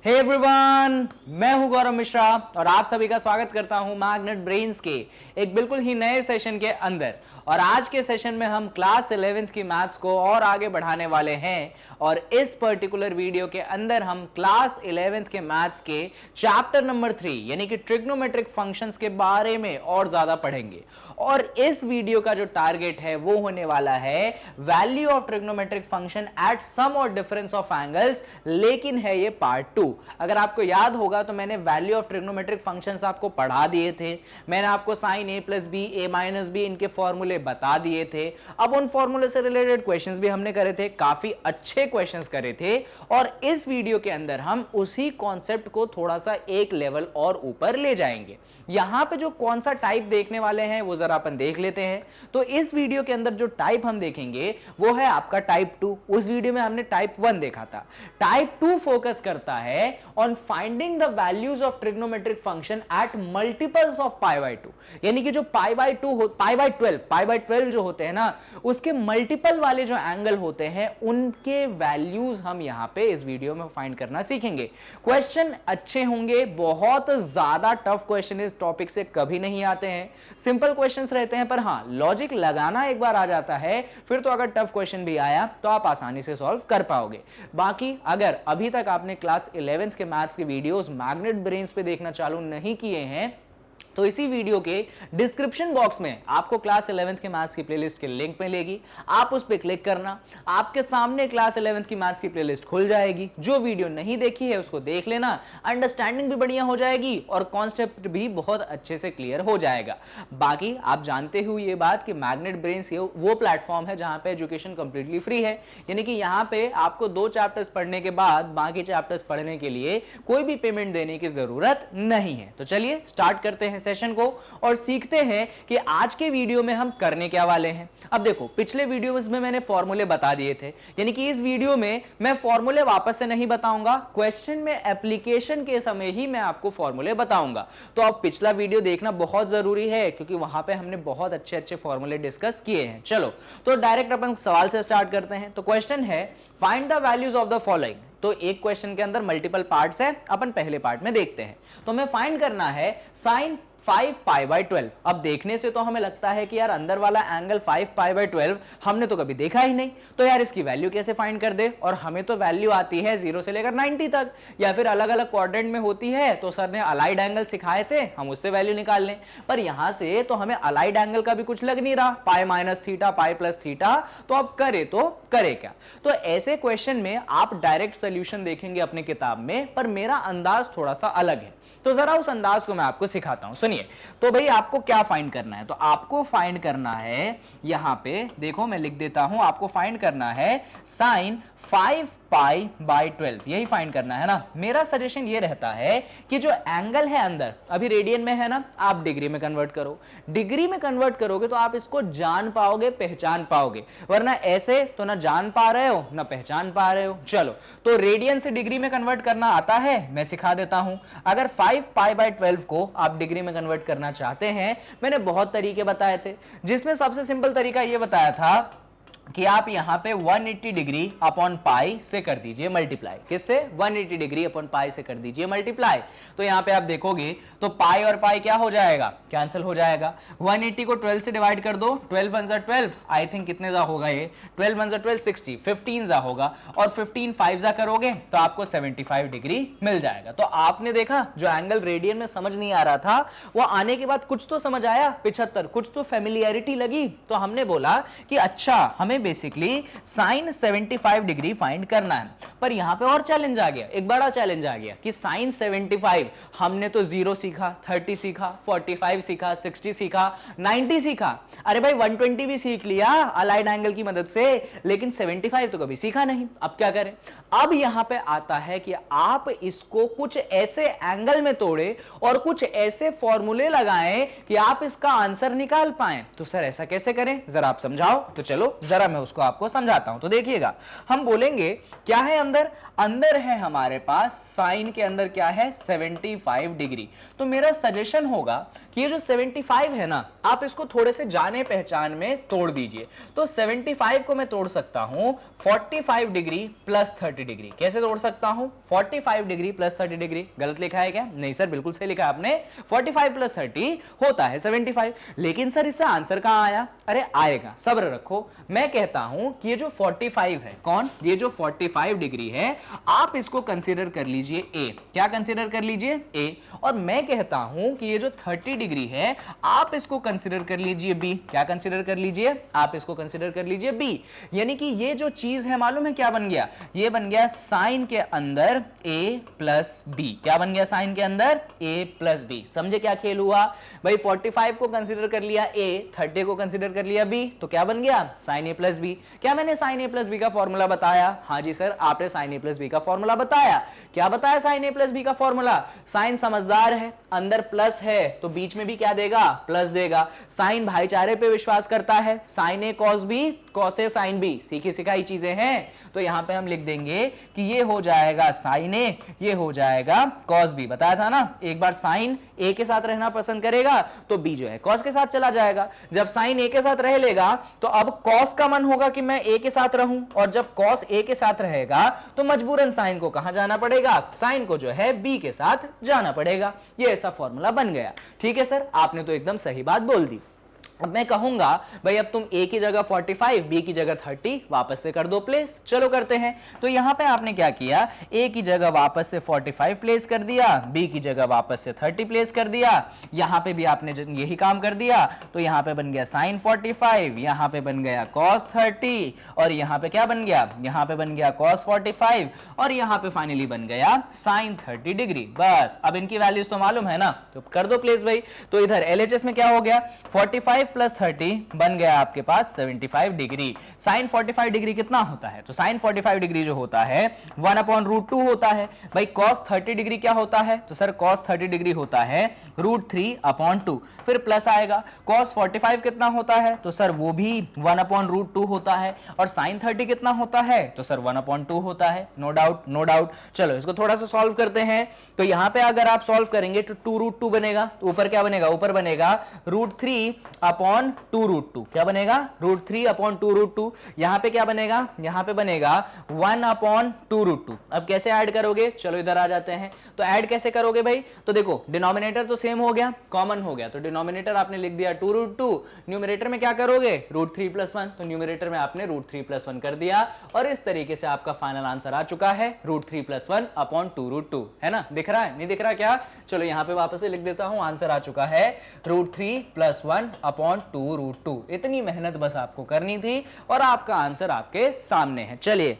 Hey everyone, मैं हूं गौरव मिश्रा और आप सभी का स्वागत करता हूं मैग्नेट ब्रेन्स के एक बिल्कुल ही नए सेशन के अंदर। और आज के सेशन में हम क्लास 11th की मैथ्स को और आगे बढ़ाने वाले हैं और इस पर्टिकुलर वीडियो के अंदर हम क्लास 11th के मैथ्स के चैप्टर नंबर 3 यानी कि ट्रिग्नोमेट्रिक फंक्शंस के बारे में और ज्यादा पढ़ेंगे। और इस वीडियो का जो टारगेट है वो होने वाला है value of trigonometric function at sum और डिफरेंस ऑफ एंगल्स, लेकिन है ये पार्ट 2। अगर आपको याद होगा तो मैंने वैल्यू ऑफ ट्रिग्नोमेट्रिक फंक्शंस आपको पढ़ा दिए थे। मैंने आपको sine a plus B, a minus B इनके फॉर्मूले बता दिए थे। अब उन फॉर्मूले से रिलेटेड क्वेश्चंस भी हमने करे थे, काफी अच्छे क्वेश्चंस करे थे। और इस वीडियो के अंदर हम उसी कॉन्सेप्ट को थोड़ा सा एक लेवल और ऊपर ले जाएंगे। यहां पे जो कौन सा टाइप देखने वाले हैं वो जरा अपन देख लेते हैं। तो इस वीडियो के अंदर जो टाइप हम देखेंगे वो है आपका टाइप 2। उस वीडियो में हमने टाइप 1 देखा था। टाइप 2 फोकस करता है on finding the values of trigonometric function eight multiples of pi by 2, यानी कि जो पाई बाय 12 जो होते हैं ना, उसके मल्टीपल वाले जो एंगल होते हैं उनके वैल्यूज हम यहां पे इस वीडियो में फाइंड करना सीखेंगे। क्वेश्चन अच्छे होंगे, बहुत ज्यादा टफ क्वेश्चन इस टॉपिक से कभी नहीं आते हैं। सिंपल क्वेश्चंस रहते हैं, पर हां लॉजिक लगाना एक बार आ जाता है, फिर तो अगर टफ क्वेश्चन भी आया तो आप आसानी से सॉल्व कर पाओगे। बाकी अगर अभी तक आपने क्लास 11th के मैथ्स के वीडियोस मैग्नेट ब्रेन्स पे देखना चालू नहीं किए हैं तो इसी वीडियो के डिस्क्रिप्शन बॉक्स में आपको क्लास 11th के मैथ्स की प्लेलिस्ट के लिंक मिलेगी। आप उस पर क्लिक करना, आपके सामने क्लास 11th की मैथ्स की प्लेलिस्ट खुल जाएगी। जो वीडियो नहीं देखी है उसको देख लेना, अंडरस्टैंडिंग भी बढ़िया हो जाएगी और कॉन्सेप्ट भी बहुत अच्छे से क्लियर हो जाएगा। बाकी आप जानते हुए ये बात कि मैग्नेट ब्रेन्स वो प्लेटफॉर्म है जहां पे एजुकेशन कंप्लीटली फ्री है, यानी कि यहां पे आपको 2 चैप्टर्स पढ़ने के बाद बाकी चैप्टर्स पढ़ने के लिए कोई भी पेमेंट देने की जरूरत नहीं है। तो चलिए स्टार्ट करते हैं सेशन को और सीखते हैं कि आज के वीडियो में हम करने क्या वाले हैं। अब देखो, पिछले वीडियोस में मैंने फॉर्मूले बता दिए थे, यानी कि इस वीडियो में मैं फॉर्मूले वापस से नहीं बताऊंगा, क्वेश्चन में एप्लीकेशन के समय ही मैं आपको फॉर्मूले बताऊंगा। तो अब पिछला वीडियो देखना बहुत जरूरी है क्योंकि वहां पे हमने बहुत अच्छे अच्छे फॉर्मूले डिस्कस किए हैं। चलो तो डायरेक्ट अपन सवाल से स्टार्ट करते हैं। तो क्वेश्चन है find the values of the following. तो एक क्वेश्चन के अंदर मल्टीपल पार्ट्स है, अपन पहले पार्ट में देखते हैं। तो हमें फाइंड करना है साइन 5 पाई बाय 12। अब देखने से तो हमें लगता है कि यार अंदर वाला एंगल 5 पाई बाय 12 हमने तो कभी देखा ही नहीं, तो यार इसकी वैल्यू कैसे फाइंड कर दे। और हमें तो वैल्यू आती है 0 से लेकर 90 तक, या फिर अलग अलग क्वाड्रेंट में होती है तो सर ने अलाइड एंगल सिखाए थे, हम उससे वैल्यू निकाल लें। पर यहां से तो हमें अलाइड एंगल का भी कुछ लग नहीं रहा, pi minus theta, pi plus theta. तो अब करे क्या। तो ऐसे क्वेश्चन में आप डायरेक्ट सोल्यूशन देखेंगे अपने किताब में, पर मेरा अंदाज थोड़ा सा अलग है, तो जरा उस अंदाज को मैं आपको सिखाता हूं। सुनिए, तो भाई आपको क्या फाइंड करना है। तो आपको फाइंड करना है, यहां पे देखो मैं लिख देता हूं, आपको फाइंड करना है साइन 5 पाई बाय 12, यही फाइंड करना है ना। मेरा सजेशन ये रहता है कि जो एंगल है अंदर, अभी रेडियन में है ना, आप डिग्री में कन्वर्ट करो। डिग्री में कन्वर्ट करोगे तो आप इसको जान पाओगे, पहचान पाओगे, वरना ऐसे तो ना जान पा रहे हो ना पहचान पा रहे हो। चलो तो रेडियन से डिग्री में कन्वर्ट करना आता है, मैं सिखा देता हूं। अगर 5 पाई बाय 12 को आप डिग्री में कन्वर्ट करना चाहते हैं, मैंने बहुत तरीके बताए थे, जिसमें सबसे सिंपल तरीका यह बताया था कि आप यहां पे 180 डिग्री अपॉन पाई से कर दीजिए मल्टीप्लाई। किससे? 180 डिग्री अपॉन पाई से कर दीजिए मल्टीप्लाई। तो यहां पे आप देखोगे तो पाई और पाई क्या हो जाएगा, कैंसिल हो जाएगा। 180 को 12 से डिवाइड कर दो, 12 1 12, आई थिंक कितने जा होगा ये, 12 1 12 60, 15 जा होगा, और 15 5 जा करोगे तो आपको 75 डिग्री मिल जाएगा। तो आपने देखा जो एंगल रेडियन में समझ नहीं आ रहा था, वो आने के बाद कुछ तो समझ आया, 75, कुछ तो फेमिलियरिटी लगी। तो हमने बोला कि अच्छा हमें बेसिकली साइन 75 डिग्री फाइंड करना है। पर यहां पे और चैलेंज आ गया, एक बड़ा चैलेंज आ गया कि साइन 75 हमने तो 0 सीखा, 30 सीखा, 45 सीखा, 60 सीखा, 90 सीखा, अरे भाई 120 भी सीख लिया अलाइड एंगल की मदद से, लेकिन 75 तो कभी सीखा नहीं। अब क्या करें? अब यहां पे आता है कि आप इसको कुछ ऐसे एंगल में तोड़े और कुछ ऐसे फॉर्मूले लगाएं कि आप इसका आंसर निकाल पाएं। तो सर ऐसा कैसे करें, जरा आप समझाओ। तो चलो जरा जरा मैं उसको आपको समझाता हूं। तो देखिएगा, हम बोलेंगे क्या है अंदर, अंदर है हमारे पास साइन के अंदर क्या है 75 डिग्री। तो मेरा सजेशन होगा कि ये जो 75 है ना, आप इसको थोड़े से जाने पहचान में तोड़ दीजिए। तो 75 को मैं तोड़ सकता हूं 45 डिग्री प्लस 30 डिग्री। कैसे तोड़ सकता हूं? 45 डिग्री प्लस 30 डिग्री। गलत लिखा है क्या? नहीं सर, बिल्कुल सही लिखा आपने। 45 प्लस 30 होता है 75। लेकिन सर इससे आंसर कहां आया? अरे आएगा, सब्र रखो। मैं कहता हूं कि ये जो 45 है, कौन? ये जो 45 डिग्री है, आप इसको कंसीडर कर लीजिए ए। क्या कंसीडर कर लीजिए? ए। और मैं कहता हूं कि ये जो 30 डिग्री है, आप इसको कंसीडर कर लीजिए बी। क्या कंसीडर कर लीजिए? आप इसको कंसीडर कर लीजिए बी। यानी कि ये जो चीज है, मालूम है क्या बन गया? ये बन गया साइन के अंदर a प्लस बी। क्या बन गया साइन के अंदर? a plus B. समझे क्या खेल हुआ भाई? 45 को कंसीडर कर लिया a, 30 को कंसीडर कर लिया b, तो क्या बन गया? Sine a plus B. क्या मैंने साइन a प्लस बी का फॉर्मूला बताया? हाँ जी सर, आपने साइन a प्लस बी का फॉर्मूला बताया। क्या बताया साइन a प्लस बी का फॉर्मूला? साइन समझदार है, अंदर प्लस है तो बीच में भी क्या देगा? प्लस देगा। साइन भाईचारे पे विश्वास करता है, sign A cos B, cos A sine B, सीखी सिखाई चीजें हैं। तो यहां पे हम लिख देंगे कि ये हो जाएगा साइन ए, ये हो जाएगा कॉस बी। बताया था ना, एक बार साइन ए के साथ रहना पसंद करेगा तो बी जो है कॉस के साथ चला जाएगा। जब साइन ए के साथ रह लेगा तो अब कॉस का मन होगा कि मैं ए के साथ रहूं, और जब कॉस ए के साथ रहेगा तो मजबूरन साइन को कहां जाना पड़ेगा? साइन को जो है बी के साथ जाना पड़ेगा। ये ऐसा फॉर्मूला बन गया। ठीक है सर, आपने तो एकदम सही बात बोल दी। अब मैं कहूंगा भाई अब तुम a की जगह 45, b की जगह 30 वापस से कर दो प्लेस। चलो करते हैं। तो यहां पे आपने क्या किया? a की जगह वापस से 45 प्लेस कर दिया, b की जगह वापस से 30 प्लेस कर दिया। यहां पे भी आपने यही काम कर दिया। तो यहां पे बन गया साइन 45, यहां पे बन गया cos 30, और यहां पे क्या बन गया? यहां पे बन गया cos 45, और यहां पे फाइनली बन गया साइन 30 डिग्री। बस अब इनकी वैल्यूज तो मालूम है ना, तो कर दो प्लेस भाई। तो इधर LHS में क्या हो गया? 45 प्लस 30 बन गया आपके पास 75 डिग्री। साइन 45 डिग्री कितना होता है? तो साइन 45 डिग्री जो होता है 1/√2 होता है। भाई cos 30 डिग्री क्या होता है? तो सर cos 30 डिग्री होता है √3/2। फिर प्लस आएगा। cos 45 कितना होता है? तो सर वो भी 1/√2 होता है। और साइन 30 कितना होता है? तो सर 1/2 होता है। No doubt, no doubt. चलो इसको थोड़ा सा सॉल्व करते हैं। तो यहां पे अगर आप सॉल्व करेंगे तो 2√2 बनेगा। तो ऊपर क्या बनेगा? ऊपर बनेगा √3/2√2। क्या बनेगा? √3/2√2। यहां पे क्या बनेगा? यहां पे बनेगा 1/2√2। अब कैसे ऐड करोगे? चलो इधर आ जाते हैं। तो ऐड कैसे करोगे भाई? तो देखो डिनोमिनेटर तो सेम हो गया, कॉमन हो गया। तो डिनोमिनेटर आपने लिख दिया 2√2, न्यूमरेटर में क्या करोगे? √3+1। तो न्यूमरेटर में आपने √3+1 कर दिया, और इस तरीके से आपका फाइनल आंसर आ चुका है √3+1/2√2। है ना? दिख रहा है? नहीं दिख रहा क्या? चलो यहां पे वापस से लिख देता हूं, आंसर आ चुका है √3+1/2√2। इतनी मेहनत बस आपको करनी थी और आपका आंसर आपके सामने है। चलिए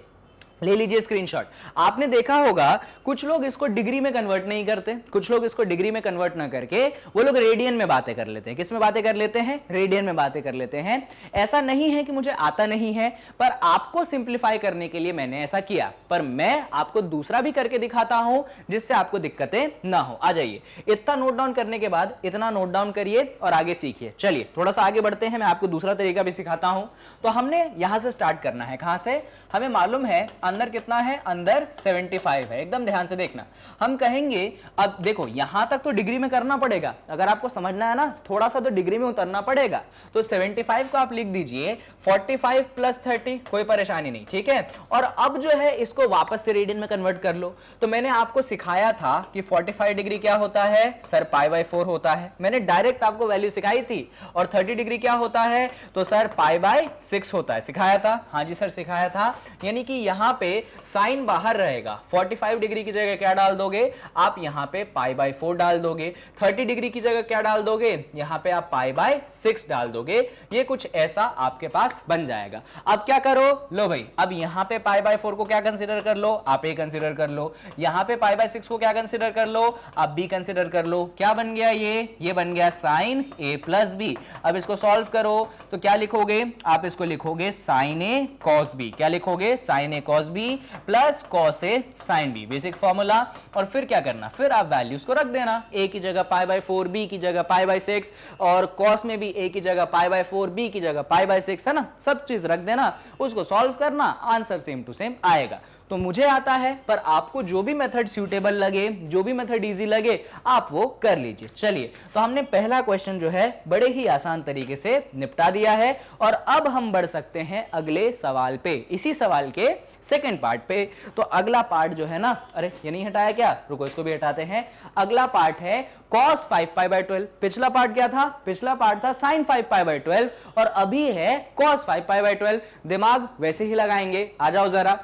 ले लीजिए स्क्रीनशॉट। आपने देखा होगा कुछ लोग इसको डिग्री में कन्वर्ट नहीं करते, कुछ लोग इसको डिग्री में कन्वर्ट ना करके वो लोग रेडियन में बातें कर लेते हैं। किस में बातें कर लेते हैं? रेडियन में बातें कर लेते हैं। ऐसा नहीं है कि मुझे आता नहीं है, पर आपको सिंप्लीफाई करने के लिए मैंने ऐसा किया। पर मैं आपको दूसरा भी करके दिखाता हूं जिससे आपको दिक्कतें ना हो। आ जाइए, इतना नोट डाउन करने के बाद इतना नोट डाउन करिए और आगे सीखिए। चलिए थोड़ा सा आगे बढ़ते हैं, मैं आपको दूसरा तरीका भी सिखाता हूं। तो हमने यहां से स्टार्ट करना है। कहां से? हमें मालूम है अंदर कितना है? अंदर 75 है। एकदम ध्यान से देखना। हम कहेंगे, अब देखो यहां तक तो डिग्री में करना पड़ेगा, अगर आपको समझना है ना, थोड़ा सा तो डिग्री में उतरना पड़ेगा। तो 75 को आप लिख दीजिए 45 प्लस 30, कोई परेशानी नहीं, ठीक है। और अब जो है इसको वापस से रेडियन में कन्वर्ट कर लो। तो मैंने आपको सिखाया था कि 45 डिग्री क्या होता है? सर π/4 होता है। मैंने डायरेक्ट आपको वैल्यू सिखाई थी। और 30 डिग्री क्या होता है? तो सर π/6 होता है। सिखाया था? हाँ जी सर सिखाया था। यानी कि यहां पे साइन बाहर रहेगा। 45 डिग्री की जगह क्या डाल दोगे? आप यहां पे π/4 डाल दोगे। 30 डिग्री की जगह क्या डाल दोगे? यहां पे आप π/6 डाल दोगे। ये कुछ ऐसा आपके पास बन जाएगा। अब क्या करो? लो भाई, अब यहां पे π/4 को क्या कंसीडर कर लो? आप a कंसीडर कर लो। यहां पे π/6 को क्या कंसीडर कर लो? आप b कंसीडर कर लो। क्या बन गया? ये बन गया साइन a प्लस b। अब इसको सॉल्व करो तो क्या लिखोगे? आप इसको लिखोगे साइन a cos b। क्या लिखोगे? Sine a cos cos B plus cos A sine B, basic formula. और फिर क्या करना, फिर आप वैल्यूज को रख देना, ए की जगह पाई बाय 4, बी की जगह पाई बाय 6, और कॉस में भी ए की जगह पाई बाय 4, बी की जगह पाई बाय 6, है ना, सब चीज रख देना, उसको सॉल्व करना, आंसर सेम टू सेम आएगा। तो मुझे आता है, पर आपको जो भी मेथड सूटेबल लगे, जो भी मेथड इजी लगे, आप वो कर लीजिए। चलिए, तो हमने पहला क्वेश्चन जो है बड़े ही आसान तरीके से निपटा दिया है, और अब हम बढ़ सकते हैं अगले सवाल पे, इसी सवाल के सेकंड पार्ट पे। तो अगला पार्ट जो है ना, अरे ये नहीं हटाया क्या, रुको इसको भी हटाते हैं। अगला पार्ट है cos 5 पाई बाय 12। पिछला पार्ट क्या था, पिछला पार्ट था sin 5 पाई बाय 12, और अभी है cos 5 पाई बाय 12। दिमाग वैसे ही लगाएंगे, आ जाओ जरा,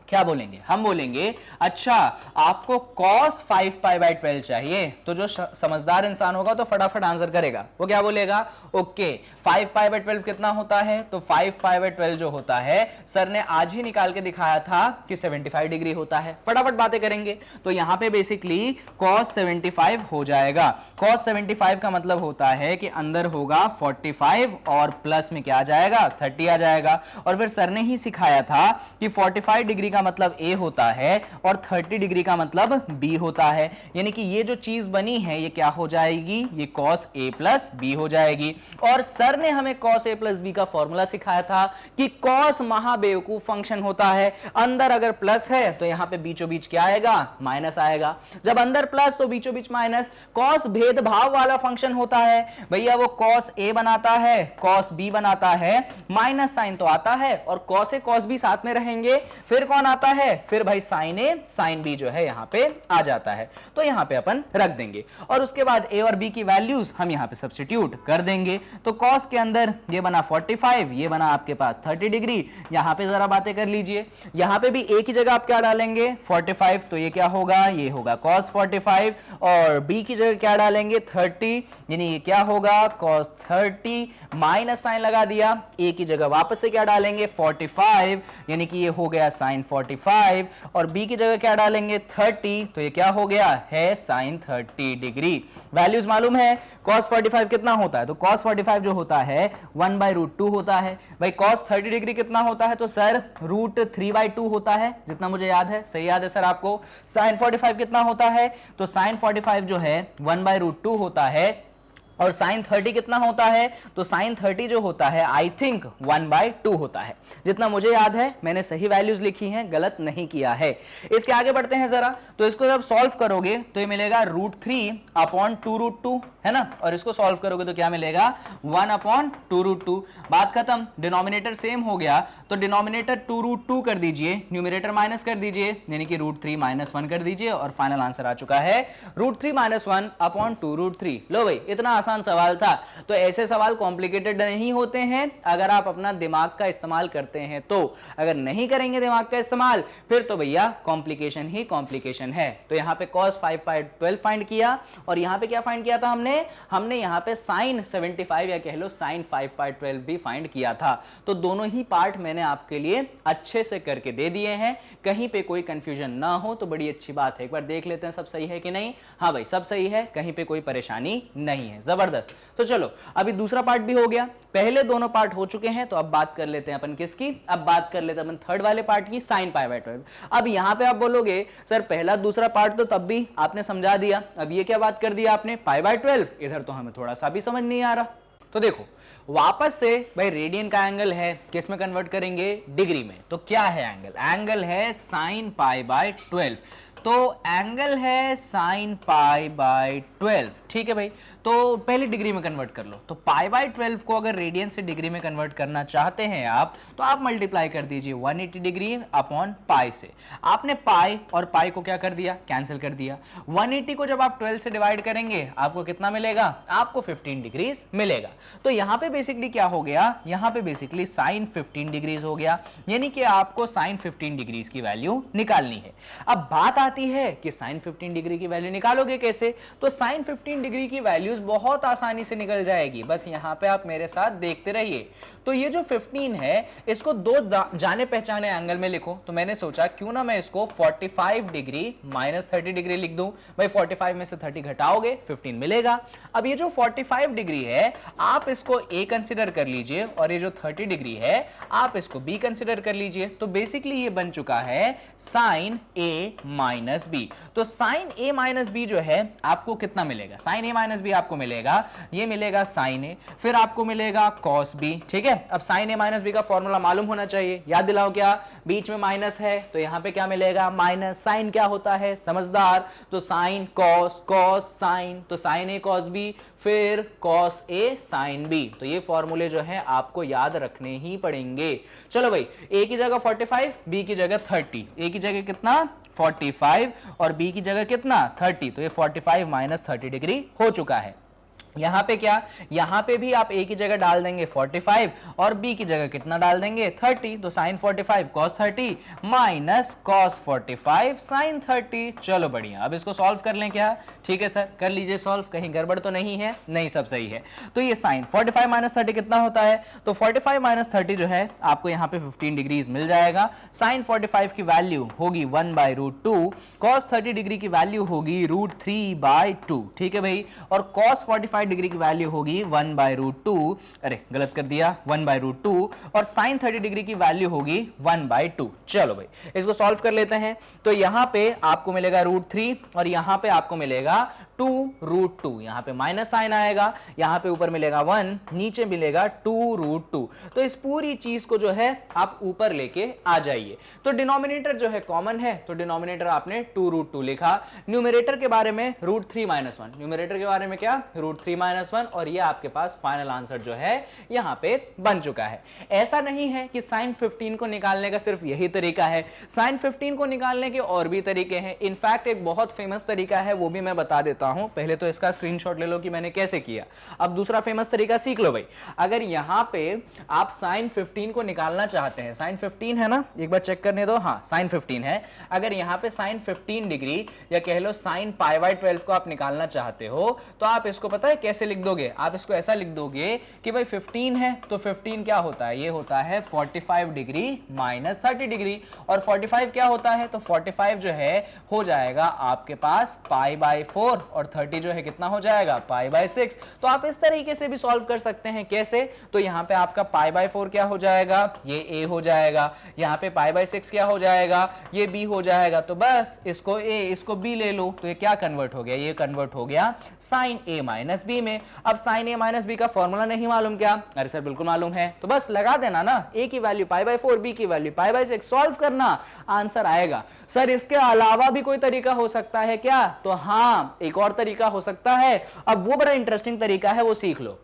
क्या बोलेंगे, हम बोलेंगे अच्छा आपको cos 5 पाई बाय 12 चाहिए, तो जो समझदार इंसान होगा तो फटाफट आंसर करेगा, वो क्या बोलेगा, ओके 5 पाई बाय 12 कितना होता है, तो 5 पाई बाय 12 जो होता है सर ने आज ही निकाल के दिखाया था कि 75 डिग्री होता है। फटाफट बातें करेंगे, तो यहां पे बेसिकली cos 75 हो जाएगा। cos 75 का मतलब होता है कि अंदर होगा 45 और प्लस में क्या आ जाएगा, 30 आ जाएगा। और फिर सर ने ही सिखाया था कि 45 डिग्री का मतलब A होता है और 30 डिग्री का मतलब B होता है, यानी कि ये जो चीज बनी है ये क्या हो जाएगी, ये cos A प्लस B हो जाएगी। और सर ने हमें cos A प्लस B का फॉर्मूला सिखाया था कि cos महाबेवकूफ फंक्शन होता है, अंदर अगर प्लस है तो यहां पे बीचों बीच क्या आएगा, माइनस आएगा, जब अंदर प्लस तो बीचों बीच माइनस। cos भेदभाव वाला फंक्शन होता है भैया, वो cos A बनाता है, cos B बनाता है, माइनस साइन तो आता है, और cos A cos B साथ में रहेंगे, फिर कौन आता है, फिर भाई sin A sin B जो है यहां पे आ जाता है। तो यहां पे अपन रख देंगे, और उसके बाद A और B की वैल्यूज हम यहां पे सब्स्टिट्यूट कर देंगे। तो cos के अंदर ये बना 45, ये बना आपके पास 30 डिग्री। यहां पे जरा बातें कर लीजिए, यहां पे भी A की जगह आप क्या डालेंगे, 45, तो ये क्या होगा, ये होगा cos 45, और B की जगह क्या डालेंगे, 30, यानी ये क्या होगा cos 30, माइनस साइन लगा दिया, A की जगह वापस से क्या डालेंगे 45, यानी कि ये हो गया sin 45, और B की जगह क्या डालेंगे 30, तो ये क्या हो गया है sin 30 डिग्री। वैल्यूज मालूम है, cos 45 कितना होता है, तो cos 45 जो होता है 1/√2 होता है। भाई cos 30 डिग्री कितना होता है, तो सर √3/2 होता है, जितना मुझे याद है, सही याद है सर आपको। sin 45 कितना होता है, तो sin 45 जो है 1/√2 होता है, और sin 30 कितना होता है, तो sin 30 जो होता है आई थिंक 1/2 होता है, जितना मुझे याद है। मैंने सही वैल्यूज लिखी हैं, गलत नहीं किया है। इसके आगे बढ़ते हैं जरा, तो इसको जब सॉल्व करोगे तो ये मिलेगा √3/2√2, है ना, और इसको सॉल्व करोगे तो क्या मिलेगा 1/2√2। बात खत्म, डिनोमिनेटर सेम हो गया, तो डिनोमिनेटर 2√2 कर दीजिए, न्यूमरेटर माइनस कर दीजिए, यानी कि √3 - 1 कर दीजिए, और फाइनल आंसर आ चुका है √3 - 1/2√3। लो भाई, इतना आसान सवाल था। तो ऐसे सवाल कॉम्प्लिकेटेड नहीं होते हैं अगर आप अपना दिमाग का इस्तेमाल करते हैं, तो अगर नहीं करेंगे दिमाग का इस्तेमाल फिर तो भैया कॉम्प्लिकेशन ही कॉम्प्लिकेशन है। तो यहां पे cos 5/12 फाइंड किया, और यहां पे क्या फाइंड किया था हमने यहां पे sin 75 या कह लो sin 5/12 भी फाइंड किया था। तो दोनों ही पार्ट मैंने आपके लिए अच्छे से करके दे दिए हैं, कहीं पे कोई कंफ्यूजन ना हो तो बड़ी अच्छी बात है। एक बार देख लेते हैं सब सही है कि नहीं। हाँ भाई सब सही है, कहीं पे कोई परेशानी नहीं है, जबरदस्त। तो चलो अभी दूसरा पार्ट भी हो गया, पहले दोनों पार्ट हो चुके हैं, तो अब बात कर लेते हैं अपन किसकी, अब बात कर लेते हैं अपन थर्ड वाले पार्ट की, sin π/12। अब यहां पे आप बोलोगे सर पहला दूसरा पार्ट तो तब भी आपने समझा दिया, अब ये क्या बात कर दिया आपने π/12, इधर तो हमें थोड़ा सा भी समझ नहीं आ रहा। तो देखो वापस से भाई रेडियन का एंगल है, किस में कन्वर्ट करेंगे, डिग्री में। तो क्या है एंगल, एंगल है sin π/12, तो एंगल है sin π/12, ठीक है भाई। तो पहले डिग्री में कन्वर्ट कर लो, तो π/12 को अगर रेडियन से डिग्री में कन्वर्ट करना चाहते हैं आप, तो आप मल्टीप्लाई कर दीजिए 180 डिग्री अपॉन पाई से। आपने पाई और पाई को क्या कर दिया, कैंसिल कर दिया। 180 को जब आप 12 से डिवाइड करेंगे आपको कितना मिलेगा, आपको 15 डिग्रीज मिलेगा। तो यहां पे बेसिकली क्या हो गया, यहां पे बेसिकली sin 15 डिग्रीज हो गया, यानी कि आपको sin 15 डिग्रीज की वैल्यू निकालनी है। अब बात आती है कि sin 15 डिग्री की वैल्यू निकालोगे कैसे, तो sin 15 डिग्री की वैल्यूज बहुत आसानी से निकल जाएगी, बस यहाँ पे आप मेरे साथ देखते रहिए। तो ये जो 15 है इसको दो जाने पहचाने एंगल में लिखो, तो मैंने सोचा क्यों ना मैं इसको 45 डिग्री माइनस 30 डिग्री लिख दूं। भाई 45 में से 30 घटाओगे 15 मिलेगा। अब ये जो 45 डिग्री है आप इसको ए कंसिडर कर लीजिए और ये जो 30 डिग्री है आप इसको बी कंसिडर कर लीजिए। तो बेसिकली ये बन चुका है साइन ए माइनस बी। तो साइन ए माइनस बी जो है आपको कितना मिलेगा, साइन ए माइनस बी आपको मिलेगा, ये मिलेगा साइन ए, फिर आपको मिलेगा कॉस बी। ठीक है, अब साइन ए माइनस बी का फॉर्मूला मालूम होना चाहिए, याद दिलाओ क्या, बीच में माइनस है तो यहां पे क्या मिलेगा माइनस, साइन क्या होता है समझदार, तो साइन कॉस, कॉस साइन, तो साइन ए कॉस बी, फिर कॉस ए साइन बी। तो ये फॉर्मूले जो है आपको याद रखने ही पड़ेंगे। चलो भाई, ए की जगह 45, बी की जगह 30, ए की जगह कितना 45 और बी की जगह कितना 30, तो ये 45 माइनस 30 डिग्री हो चुका है। यहां पे क्या, यहां पे भी आप ए की जगह डाल देंगे 45 और बी की जगह कितना डाल देंगे 30, तो sine 45 cos 30 minus cos 45 sine 30। चलो बढ़िया, अब इसको सॉल्व कर लें क्या, ठीक है सर कर लीजिए सॉल्व, कहीं गड़बड़ तो नहीं है, नहीं सब सही है। तो ये साइन 45 माइनस 30 कितना होता है, तो 45 माइनस 30 जो है आपको यहाँ पे 15 डिग्रीज मिल जाएगा। साइन 45 की वैल्यू होगी 1/√2, कॉस 30 डिग्री की वैल्यू होगी √3/2। ठीक है भाई, और कॉस 45 डिग्री की वैल्यू होगी 1/√2, अरे गलत कर दिया 1/√2, और साइन 30 डिग्री की वैल्यू होगी 1/2। चलो भाई इसको सॉल्व कर लेते हैं। तो यहां पे आपको मिलेगा √3 और यहां पे आपको मिलेगा 2√2, यहां पे माइनस साइन आएगा, यहां पे ऊपर मिलेगा 1, नीचे मिलेगा 2√2। तो इस पूरी चीज को जो है आप ऊपर लेके आ जाइए। तो डिनोमिनेटर जो है कॉमन है, तो डिनोमिनेटर आपने 2√2 लिखा। न्यूमरेटर के बारे में √3 - 1, न्यूमरेटर के बारे में क्या √3 - 1, और ये आपके पास फाइनल आंसर जो है यहां पे बन चुका है। ऐसा नहीं है कि साइन 15 को निकालने का सिर्फ यही तरीका है, साइन 15 को निकालने के और भी तरीके हैं। इनफैक्ट एक बहुत फेमस तरीका है, वो भी मैं बता देता हूं, पहले तो इसका स्क्रीनशॉट ले लो कि मैंने कैसे किया। अब दूसरा फेमस तरीका सीख लो भाई। अगर यहां पे आप साइन 15 को निकालना चाहते हैं, साइन 15 है ना, एक बार चेक करने दो, हाँ साइन 15 है। अगर यहां पे साइन 15 डिग्री या कह लो साइन π/12 को आप निकालना चाहते हो, तो आप इसको पता है कैसे लिख दोगे, आप इसको ऐसा लिख दोगे कि भाई 15 है तो 15 क्या होता है, ये होता है 45 डिग्री माइनस 30 डिग्री, और 45 क्या होता है, तो 45 जो है हो जाएगा आपके पास π/4 और 30 जो है कितना हो जाएगा π/6। तो आप इस तरीके से भी सॉल्व कर सकते हैं। कैसे, तो यहां पे आपका π/4 क्या हो जाएगा, ये a हो जाएगा, यहां पे π/6 क्या हो जाएगा, ये b हो जाएगा। तो बस इसको a इसको b ले लो, तो ये क्या कन्वर्ट हो गया, ये कन्वर्ट हो गया साइन a माइनस b में। अब साइन a माइनस b का फॉर्मूला नहीं मालूम क्या, अरे सर बिल्कुल मालूम है, तो बस लगा देना ना, a की वैल्यू π/4, b की वैल्यू π/6, सॉल्व करना, आंसर आएगा। सर इसके अलावा भी कोई तरीका हो सकता है क्या, तो हाँ एक और तरीका हो सकता है। अब वो बड़ा इंटरेस्टिंग तरीका है, वो सीख लो।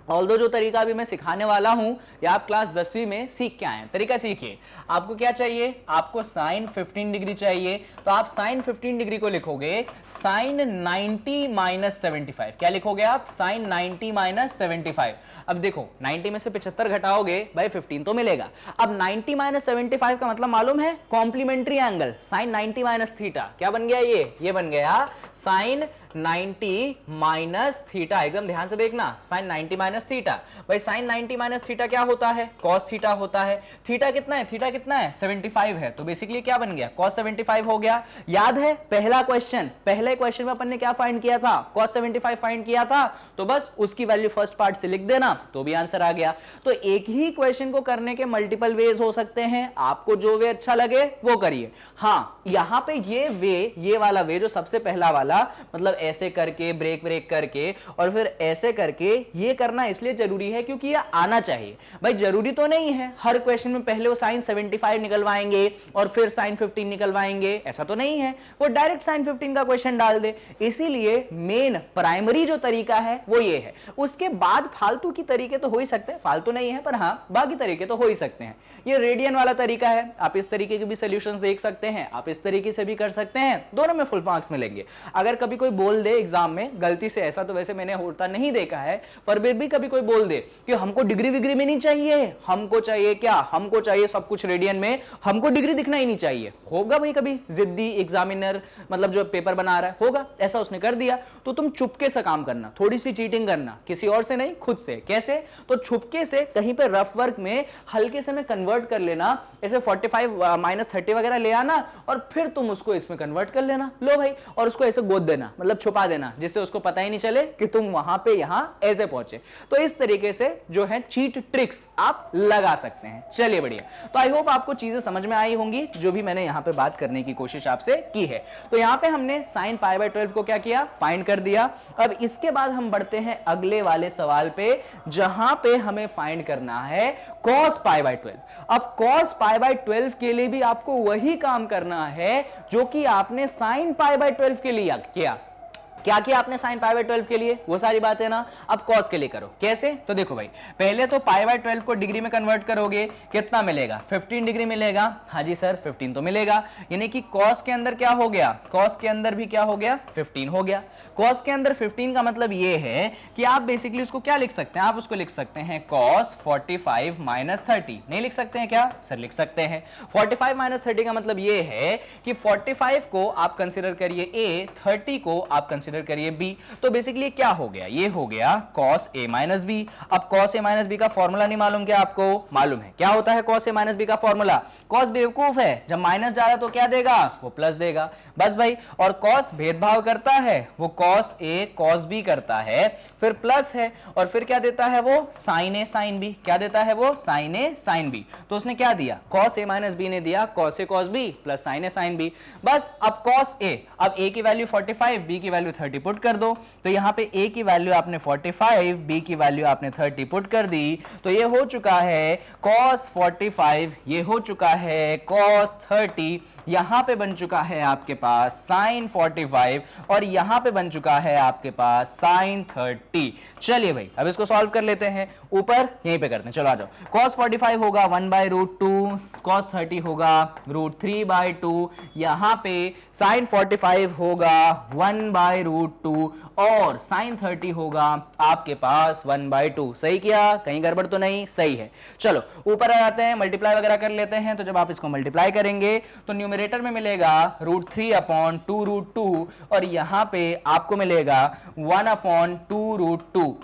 ऑल्दो जो तरीका अभी मैं सिखाने वाला हूं या आप क्लास 10वीं में सीख के आए हैं, तरीका सीखिए। आपको क्या चाहिए, आपको साइन 15 डिग्री चाहिए, तो आप साइन 15 डिग्री को लिखोगे साइन 90 माइनस 75। क्या लिखोगे आप, साइन 90 माइनस 75। अब देखो 90 में से 75 घटाओगे भाई 15 तो मिलेगा। अब 90 माइनस 75 का मतलब मालूम है complementary angle, sine 90 minus theta क्या बन गया, ये बन गया साइन 90 माइनस थीटा। एकदम ध्यान से देखना, साइन 90 माइनस थीटा। भाई साइन 90 माइनस थीटा क्या होता है, कॉस थीटा होता है। थीटा कितना है, थीटा कितना है 75 है, तो बेसिकली क्या बन गया, कॉस 75 हो गया। याद है पहला क्वेश्चन, पहले क्वेश्चन में अपन ने क्या फाइंड किया था, कॉस 75 फाइंड किया था, तो बस उसकी वैल्यू फर्स्ट पार्ट से लिख देना तो भी आंसर आ गया। तो एक ही क्वेश्चन को करने के मल्टीपल वेज हो सकते हैं, आपको जो वे अच्छा लगे वो करिए। हाँ यहां पे ये वे, ये वाला वे जो सबसे पहला वाला, मतलब ऐसे करके ब्रेक ब्रेक करके और फिर ऐसे करके, ये करना इसलिए जरूरी है क्योंकि ये आना चाहिए। भाई जरूरी तो नहीं है हर क्वेश्चन में पहले वो साइन 75 निकलवाएंगे और फिर साइन 15 निकलवाएंगे, ऐसा तो नहीं है, वो डायरेक्ट साइन 15 का क्वेश्चन डाल दे। इसीलिए मेन प्राइमरी जो तरीका है वो ये है। उसके बाद फालतू की तरीके तो हो ही सकते हैं, फालतू नहीं है पर हाँ बाकी तरीके तो हो ही सकते हैं। ये रेडियन वाला तरीका है, आप इस तरीके के भी सॉल्यूशंस देख सकते हैं, आप इस तरीके से भी कर सकते हैं, दोनों में फुल मार्क्स मिलेंगे। अगर कभी कोई बोल दे एग्जाम में गलती से, ऐसा तो वैसे मैंने होता नहीं देखा है, पर फिर भी भी कभी कोई बोल दे कि हमको डिग्री विग्री में नहीं चाहिए, हमको चाहिए क्या, हमको चाहिए सब कुछ रेडियन में, हमको डिग्री दिखना ही नहीं चाहिए, होगा भाई कभी जिद्दी एग्जामिनर, मतलब जो पेपर बना रहा है, होगा ऐसा उसने कर दिया, तो तुम चुपके से काम करना, थोड़ी सी चीटिंग करना, किसी और से नहीं खुद से। कैसे? तो छुपके से कहीं पे रफ वर्क में हल्के से में कन्वर्ट कर लेना, ऐसे 45 - 30 वगैरह ले आना और फिर तुम उसको इसमें कन्वर्ट कर लेना, लो भाई, और उसको ऐसे गोद देना, मतलब छुपा देना, जिससे उसको पता ही नहीं चले कि तुम वहां पे यहां ऐसे पहुंचे। तो इस तरीके से जो है चीट ट्रिक्स आप लगा सकते हैं। चलिए बढ़िया, तो आई होप आपको चीजें समझ में आई होंगी जो भी मैंने यहां पे बात करने की कोशिश आपसे की है। तो यहां पे हमने sin π/12 को क्या किया, फाइंड कर दिया। अब इसके बाद हम बढ़ते हैं अगले वाले सवाल पे, जहां पे हमें फाइंड करना है cos π/12। अब cos π/12 के लिए भी आपको वही काम करना है जो कि आपने sin π/12 के लिए किया। क्या किया आपने sin π/12 के लिए, वो सारी बातें ना अब cos के लिए करो। कैसे? तो देखो भाई, पहले तो π/12 को डिग्री में कन्वर्ट करोगे, कितना मिलेगा, 15 डिग्री मिलेगा। हाँ जी सर 15 तो मिलेगा, यानी कि cos के अंदर क्या हो गया, cos के अंदर भी क्या हो गया, 15 हो गया। cos के अंदर 15 का मतलब ये है कि आप बेसिकली उसको क्या लिख सकते हैं, आप उसको लिख सकते हैं cos 45 - 30। नहीं लिख सकते हैं क्या? सर लिख सकते हैं। 45 - 30 का मतलब ये है कि 45 को आप कंसिडर करिए a, 30 को आप कंसिडर करिए b। तो बेसिकली क्या हो गया, ये हो गया cos a - b। अब cos a - b का फॉर्मूला नहीं मालूम क्या आपको? मालूम है क्या होता है cos a - b का फॉर्मूला? cos बेवकूफ है, जब माइनस जा रहा तो क्या देगा, वो प्लस देगा, बस भाई। और cos भेदभाव करता है, वो cos a cos b करता है, फिर प्लस है, और फिर क्या देता है वो, sin a sin b। क्या देता है वो, sin a sin b। तो उसने क्या दिया, cos a - b ने दिया cos a cos b plus sin a sin b। बस अब cos a, अब a की वैल्यू 45, b की वैल्यू 30 पुट कर दो। तो यहां पे a की वैल्यू आपने 45, b की वैल्यू आपने 30 पुट कर दी। तो ये हो चुका है cos 45, ये हो चुका है cos 30, यहां पे बन चुका है आपके पास sin 45, और यहां पे बन चुका है आपके पास sin 30। चलिए भाई अब इसको सॉल्व कर लेते हैं, ऊपर यहीं पे करते हैं, चलो आ जाओ। cos 45 होगा 1/√2, cos 30 होगा √3/2, यहां पे sin 45 होगा 1/√2 और sin 30 होगा आपके पास 1/2। सही किया, कहीं गड़बड़ तो नहीं, सही है। चलो ऊपर आ जाते हैं, मल्टीप्लाई वगैरह कर लेते हैं। तो जब आप इसको मल्टीप्लाई करेंगे तो न्यूमरेटर में मिलेगा √3/2√2 और यहां पे आपको मिलेगा 1/2√2।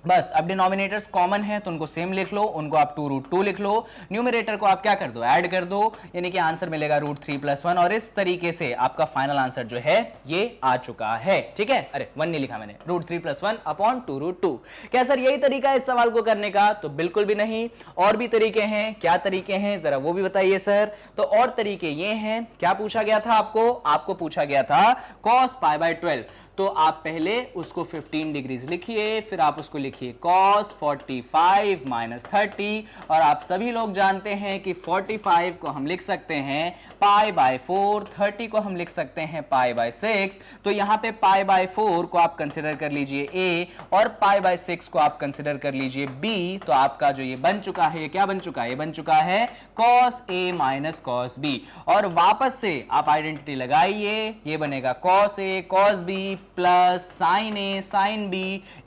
बस अब डिनोमिनेटर्स कॉमन है तो उनको सेम लिख लो, उनको आप 2√2 लिख लो, न्यूमरेटर को आप क्या कर दो, ऐड कर दो, यानी कि आंसर मिलेगा √3 + 1, और इस तरीके से आपका फाइनल आंसर जो है ये आ चुका है। ठीक है, अरे 1 नहीं लिखा मैंने, √3 + 1/2√2। क्या सर यही तरीका है इस सवाल को करने का? तो बिल्कुल भी नहीं, और भी तरीके हैं। क्या तरीके हैं जरा वो भी बताइए सर। तो और तरीके ये हैं, क्या पूछा गया था आपको, आपको पूछा गया था cos π/12, तो आप पहले उसको 15 डिग्रीज लिखिए, फिर आप उसको लिखिए cos 45 - 30, और आप सभी लोग जानते हैं कि 45 को हम लिख सकते हैं π/4, 30 को हम लिख सकते हैं π/6। तो यहां पे π/4 को आप कंसिडर कर लीजिए a और π/6 को आप कंसिडर कर लीजिए b। तो आपका जो ये बन चुका है, ये क्या बन चुका है, ये बन चुका है cos a - cos b। और वापस से आप आइडेंटिटी लगाइए, ये बनेगा cos a cos b plus sin a sin b।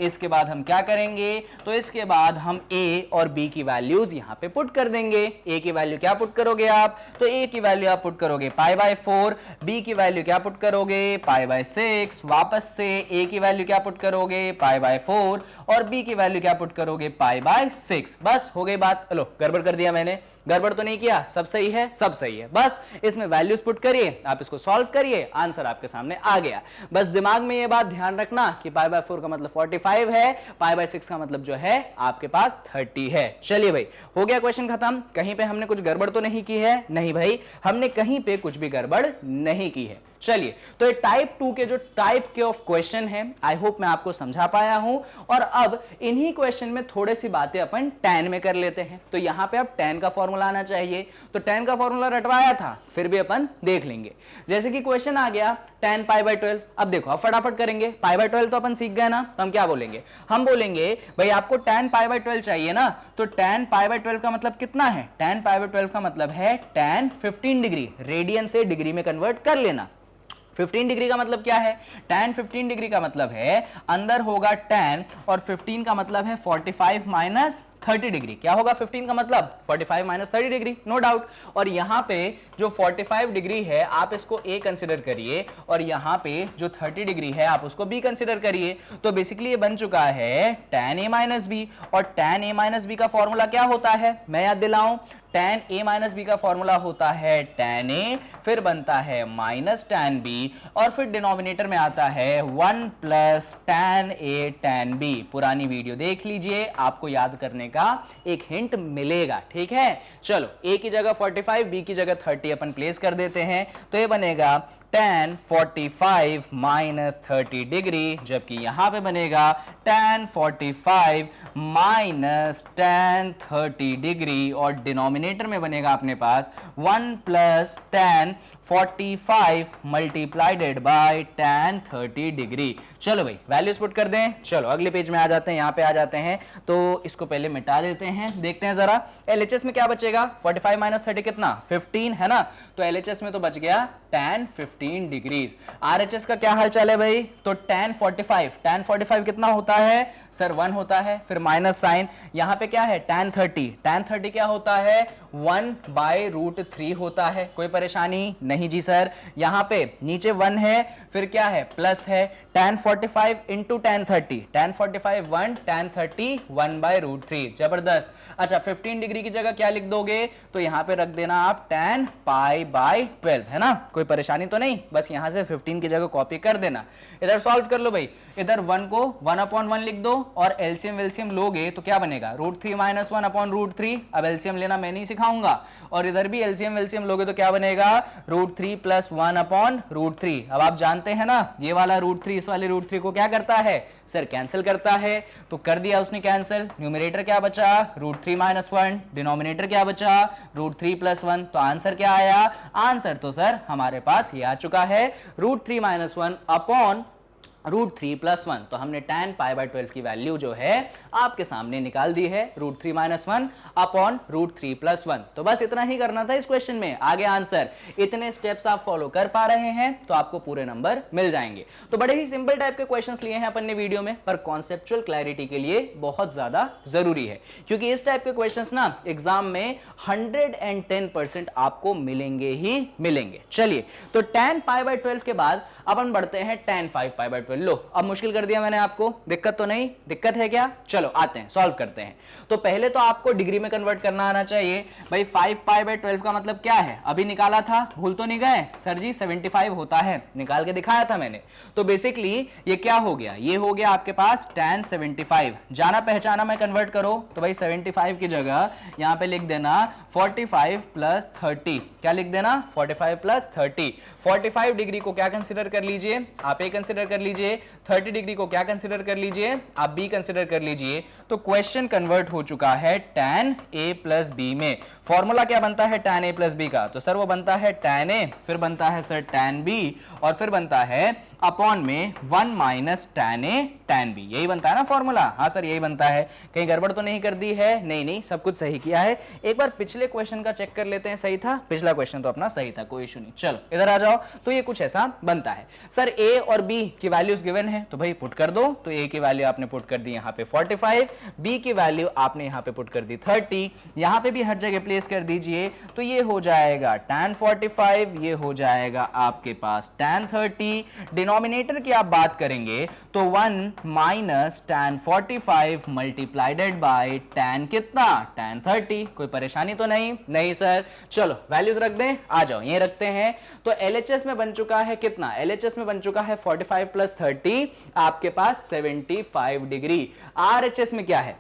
इसके बाद हम क्या करेंगे, तो इसके बाद हम a और b की वैल्यूज यहां पे पुट कर देंगे। a की वैल्यू क्या पुट करोगे आप, तो a की वैल्यू आप पुट करोगे π/4, b की वैल्यू क्या पुट करोगे π/6, वापस से a की वैल्यू क्या पुट करोगे π/4 और b की वैल्यू क्या पुट करोगे π/6। बस हो गई बात। लो गड़बड़ कर दिया मैंने, गड़बड़ तो नहीं किया, सब सही है, सब सही है। बस इसमें वैल्यूज पुट करिए, आप इसको सॉल्व करिए, आंसर आपके सामने आ गया। बस दिमाग में ये बात ध्यान रखना कि π/4 का मतलब 45 है, π/6 का मतलब जो है आपके पास 30 है। चलिए भाई हो गया क्वेश्चन खत्म। कहीं पे हमने कुछ गड़बड़ तो नहीं की है? नहीं भाई, हमने कहीं पे कुछ भी गड़बड़ नहीं की है। चलिए तो ये टाइप 2 के जो टाइप के ऑफ क्वेश्चन है, आई होप मैं आपको समझा पाया हूं। और अब इन्हीं क्वेश्चन में थोड़ी सी बातें अपन tan में कर लेते हैं। तो यहां पे अब tan का फॉर्मूला आना चाहिए, तो tan का फॉर्मूला रटवाया था, फिर भी अपन देख लेंगे। जैसे कि क्वेश्चन आ गया tan π/12। अब देखो अब फटाफट करेंगे, π/12 तो अपन सीख गए ना, तो हम क्या बोलेंगे, हम बोलेंगे भाई आपको tan π/12 चाहिए ना, तो tan π/12 का मतलब कितना है, tan π/12 का मतलब है tan 15 डिग्री, रेडियन से डिग्री में कन्वर्ट कर लेना। 15 डिग्री का मतलब क्या है, tan 15 डिग्री का मतलब है अंदर होगा tan और 15 का मतलब है 45 माइनस 30 डिग्री। क्या होगा 15 का मतलब 45 माइनस 30 डिग्री, नो डाउट। और यहां पे जो 45 डिग्री है आप इसको A कंसिडर करिए और यहां पे जो 30 डिग्री है आप उसको B कंसिडर करिए। तो बेसिकली ये बन चुका है tan A माइनस बी, और tan A माइनस बी का फॉर्मूला क्या होता है, मैं याद दिलाऊं, tan A माइनस बी का फॉर्मूला होता है tan A, फिर बनता है माइनस tan B, और फिर डिनोमिनेटर में आता है 1 plus tan A tan B। पुरानी वीडियो देख लीजिए, आपको याद करने का एक हिंट मिलेगा, ठीक है। चलो A की जगह 45, B की जगह 30 अपन प्लेस कर देते हैं, तो ये बनेगा tan 45 माइनस 30 डिग्री, जबकि यहां पे बनेगा tan 45 माइनस tan 30 डिग्री, और डिनोमिनेटर में बनेगा अपने पास 1 plus tan 45 मल्टीप्लाइडेड bye tan 30 degree. चलो भाई वैल्यूज पुट कर दें। चलो अगले पेज में आ जाते हैं, यहाँ पे आ जाते हैं, तो इसको पहले मिटा देते हैं। देखते हैं जरा LHS में क्या बचेगा, 45 माइनस 30 कितना 15 है ना, तो LHS में तो बच गया tan 15 डिग्रीज। RHS का क्या हाल चाल है भाई, तो tan 45 कितना होता है सर 1 होता है, फिर माइनस साइन, यहाँ पे क्या है tan 30 क्या होता है 1 बाय रूट 3 होता है। कोई परेशानी नहीं जी सर, यहाँ पे नीचे 1 है, फिर क्या है प्लस है, tan 45 into tan 30, tan 45 1, tan 30 1 by root 3, जबरदस्त। अच्छा 15 डिग्री की जगह क्या लिख दोगे, तो यहाँ पे रख देना आप tan पाई बाय 12, है ना, कोई परेशानी तो नहीं, बस यहाँ से 15 की जगह कॉपी कर देना। इधर सॉल्व कर लो भाई, इधर 1 को 1/1 लिख दो, और एलसीएम वेलसीएम लोगे तो क्या बनेगा रूट 3 माइनस 1/√3। अब एलसीएम लेना मैं नहीं सिखाऊंगा, और इधर भी एलसीएम वेलसीएम लोगे तो क्या बनेगा रूट 3 प्लस 1/√3। अब आप जानते हैं ना ये वाला रूट 3 इस वाले रूट 3 को क्या करता है सर, कैंसिल करता है, तो कर दिया उसने कैंसिल। न्यूमरेटर क्या बचा रूट 3 माइनस 1, डिनोमिनेटर क्या बचा रूट 3 प्लस 1, तो आंसर क्या आया, आंसर तो सर हमारे पास ये आ चुका है root 3 minus 1 upon root 3 plus 1। तो हमने tan पाई बाय 12 की वैल्यू जो है आपके सामने निकाल दी है, root 3 minus 1 upon root 3 plus 1। तो बस इतना ही करना था इस क्वेश्चन में, आगे आंसर। इतने स्टेप्स आप फॉलो कर पा रहे हैं तो आपको पूरे नंबर मिल जाएंगे। तो बड़े ही सिंपल टाइप के क्वेश्चंस लिए हैं अपन ने वीडियो में, पर कॉन्सेप्चुअल क्लैरिटी के लिए बहुत ज्यादा जरूरी है, क्योंकि इस टाइप के क्वेश्चंस ना एग्जाम में 110% आपको मिलेंगे ही मिलेंगे। चलिए, तो tan पाई बाय 12 के बाद अपन बढ़ते हैं tan 5 पाई बाय 12। लो अब मुश्किल कर दिया मैंने आपको, दिक्कत तो नहीं, दिक्कत है क्या, चलो आते हैं सॉल्व करते हैं। तो पहले तो आपको डिग्री में कन्वर्ट करना आना चाहिए भाई। 5 पाई बाय 12 का मतलब क्या है, अभी निकाला था, भूल तो नहीं गए सर जी, 75 होता है, निकाल के दिखाया था मैंने। तो बेसिकली ये क्या हो गया, ये हो गया आपके पास tan 75, जाना पहचाना में कन्वर्ट करो तो भाई 75 की जगह यहां पे लिख देना 45 प्लस 30। क्या लिख देना 45 प्लस 30। 45 डिग्री को क्या कंसिडर कर लीजिए, आप ए कंसिडर कर लीजिए, 30 डिग्री को क्या कंसिडर कर लीजिए, आप बी कंसिडर कर लीजिए। तो क्वेश्चन कन्वर्ट हो चुका है tan a प्लस बी में। फॉर्मूला क्या बनता है tan a प्लस बी का, तो सर वो बनता है tan a, फिर बनता है सर tan b, और फिर बनता है अपॉन में 1 minus tan a tan b। यही बनता है ना फॉर्मूला, हाँ सर यही बनता है, कहीं गड़बड़ तो नहीं कर दी है, नहीं नहीं सब कुछ सही किया है। एक बार पिछले क्वेश्चन का चेक कर लेते हैं, सही था पिछला क्वेश्चन तो अपना सही था, कोई इशू नहीं। चलो इधर आ जाओ, तो ये कुछ ऐसा बनता है सर, a और b की वैल्यूज गिवन है तो भाई पुट कर दो। तो a की वैल्यू आपने पुट कर दी यहाँ पे 45, b की वैल्यू आपने यहाँ पे पुट कर दी 30, यहाँ पे भी हर जगह प्लेस कर दीजिए। तो ये हो जाएगा tan 45, ये हो जाएगा आपके पास tan 30, डिनोमिनेटर की आप बात करेंगे तो 1 माइनस tan 45 मल्टीप्लाइडेड बाय tan कितना tan 30। कोई परेशानी तो नहीं, नहीं सर। चलो वैल्यूज रख दें, आ जाओ ये रखते हैं। तो LHS में बन चुका है कितना, LHS में बन चुका है 45 प्लस 30 आपके पास 75 डिग्री। RHS में क्या है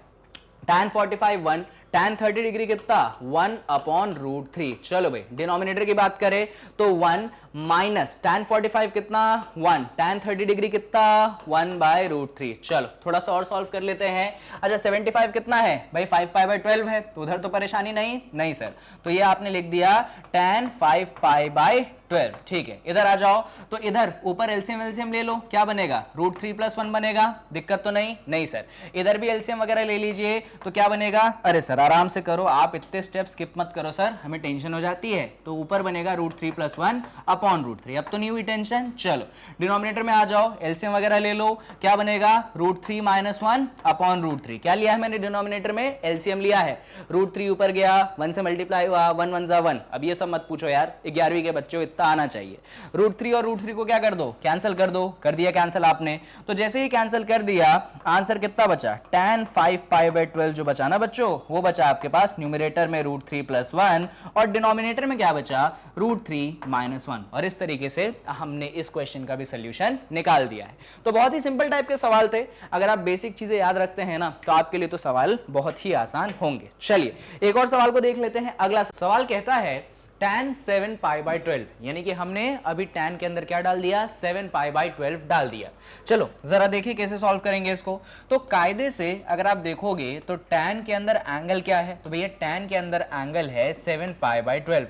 tan 45 1, tan 30 डिग्री कितना 1 अपॉन रूट 3। चलो भाई डिनोमिनेटर की बात करें तो 1 माइनस tan 45 कितना 1, tan 30 डिग्री कितना 1 बाय रूट 3। चलो थोड़ा सा और सॉल्व कर लेते हैं। अच्छा 75 कितना है भाई 5 पाई बाय 12 है, तो उधर तो परेशानी नहीं, नहीं सर, तो ये आपने लिख दिया tan 5 पाई बाय 12। ठीक है, इधर आ जाओ, तो इधर ऊपर एलसीएम एलसीएम ले लो, क्या बनेगा रूट 3 प्लस 1 बनेगा, दिक्कत तो नहीं, नहीं सर। इधर भी एलसीएम वगैरह ले लीजिए तो क्या बनेगा, अरे सर आराम से करो, आप इतने स्टेप स्किप मत करो सर, हमें टेंशन हो जाती है। तो ऊपर बनेगा root 3 plus 1 upon upon root three. अब तो नहीं हुई टेंशन, चलो डिनोमिनेटर में आ जाओ, एलसीएम वगैरह ले लो, क्या बनेगा root three minus one upon root three. क्या लिया है मैंने डिनोमिनेटर में, एलसीएम लिया है, रूट थ्री ऊपर गया, वन से मल्टीप्लाई हुआ, वन वन जा वन। अब ये सब मत पूछो यार, 11वीं के बच्चों इतना आना चाहिए। रूट थ्री और रूट थ्री को क्या कर दो, कैंसिल कर दो, कर दिया कैंसिल आपने। तो जैसे ही कैंसिल कर दिया, आंसर कितना बचा, tan 5π/12 जो बचा ना बच्चों, वो बचा आपके पास न्यूमरेटर में रूट थ्री प्लस वन और डिनोमिनेटर में क्या बचा, रूट थ्री माइनस वन। और इस तरीके से हमने इस क्वेश्चन का भी सोल्यूशन निकाल दिया है। तो बहुत ही सिंपल टाइप के सवाल थे, अगर आप बेसिक चीजें याद रखते हैं ना तो आपके लिए तो सवाल बहुत ही आसान होंगे। चलिए एक और सवाल को देख लेते हैं। अगला सवाल कहता है tan 7π/12, यानी कि हमने अभी tan के अंदर क्या डाल दिया, 7π/12 डाल दिया। चलो जरा देखिए कैसे सॉल्व करेंगे इसको। तो कायदे से अगर आप देखोगे तो tan के अंदर एंगल क्या है, तो भैया tan के अंदर एंगल है 7π/12।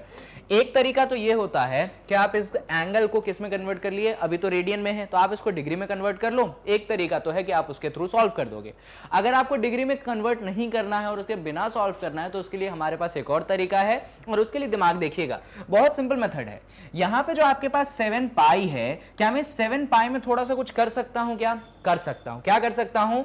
एक तरीका तो ये होता है कि आप इस एंगल को किस में कन्वर्ट कर लिए, अभी तो रेडियन में है तो आप इसको डिग्री में कन्वर्ट कर लो। एक तरीका तो है कि आप उसके थ्रू सॉल्व कर दोगे। अगर आपको डिग्री में कन्वर्ट नहीं करना है और उसके बिना सॉल्व करना है तो उसके लिए हमारे पास एक और तरीका है, और उसके लिए दिमाग देखिएगा, बहुत सिंपल मेथड है। यहां पे जो आपके पास 7π है, क्या मैं 7π में थोड़ा सा कुछ कर सकता हूं, क्या कर सकता हूं, क्या कर सकता हूं,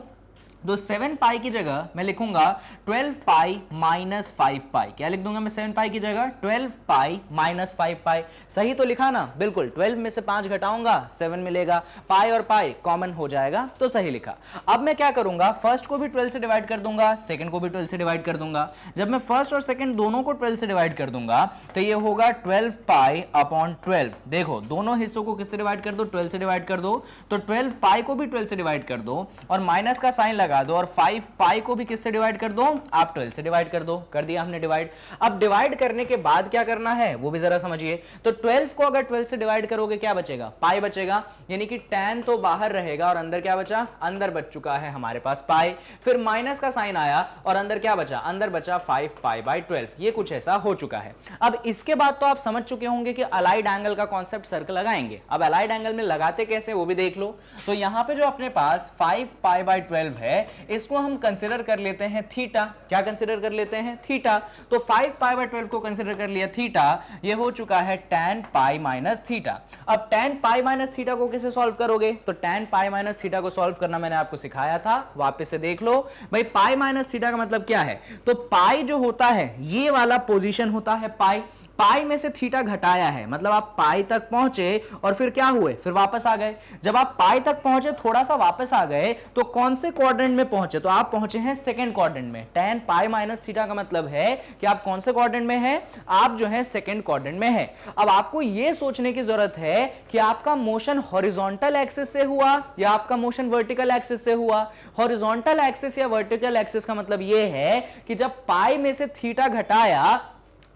तो 7π की जगह मैं लिखूंगा 12π माइनस 5π। क्या लिख दूंगा मैं 7π की जगह, 12π माइनस 5π। सही तो लिखा ना, बिल्कुल। 12 में से 5 घटाऊंगा 7 मिलेगा, पाई और पाई कॉमन हो जाएगा, तो सही लिखा। अब मैं क्या करूंगा, फर्स्ट को भी 12 से डिवाइड कर दूंगा, सेकंड को भी 12 से डिवाइड कर दूंगा। जब मैं फर्स्ट और सेकंड दोनों को 12 से डिवाइड कर दूंगा तो ये होगा 12π/12। देखो दोनों हिस्सों को किससे डिवाइड कर दो, 12 से डिवाइड कर दो, तो 12π को भी 12 से डिवाइड कर दो और माइनस का साइन लगा दो, और 5π को भी किससे डिवाइड कर दो, आप 12 से डिवाइड कर दो। कर दिया हमने डिवाइड। अब डिवाइड करने के बाद क्या करना है वो भी जरा समझिए। तो 12 को अगर 12 से डिवाइड करोगे क्या बचेगा, पाई बचेगा, यानी कि tan तो बाहर रहेगा और अंदर क्या बचा, अंदर बच चुका है हमारे पास पाई। फिर माइनस का साइन आया और अंदर क्या बचा, अंदर बचा 5π/12। ये कुछ ऐसा हो चुका है। अब इसके बाद तो आप समझ चुके होंगे कि अलाइड एंगल का कॉन्सेप्ट सर्कल लगाएंगे। अब अलाइड एंगल में लगाते कैसे वो भी देख लो। तो यहां पे जो अपने पास 5π/12 है, इसको हम कंसीडर कर लेते हैं थीटा। क्या कंसीडर कर लेते हैं, थीटा। तो 5π/12 को कंसीडर कर लिया थीटा, ये हो चुका है tan π माइनस थीटा। अब tan π माइनस थीटा को कैसे सॉल्व करोगे, तो tan π माइनस थीटा को सॉल्व करना मैंने आपको सिखाया था, वापस से देख लो भाई। पाई माइनस थीटा का मतलब क्या है, तो पाई जो होता है ये वाला पोजीशन होता है पाई। पाई में से थीटा घटाया है, मतलब आप पाई तक पहुंचे और फिर क्या हुए, फिर वापस आ गए। जब आप पाई तक पहुंचे, थोड़ा सा वापस आ गए, तो कौन से क्वाड्रेंट में पहुंचे, तो आप पहुंचे हैं सेकंड क्वाड्रेंट में। tan π माइनस थीटा का मतलब है कि आप कौन से क्वाड्रेंट में हैं, आप जो है सेकंड क्वाड्रेंट में है। अब आपको यह सोचने की जरूरत है कि आपका मोशन हॉरिजॉन्टल एक्सिस से हुआ या आपका मोशन वर्टिकल एक्सिस से हुआ। हॉरिजॉन्टल एक्सिस या वर्टिकल एक्सिस का मतलब यह है कि जब पाई में से थीटा घटाया,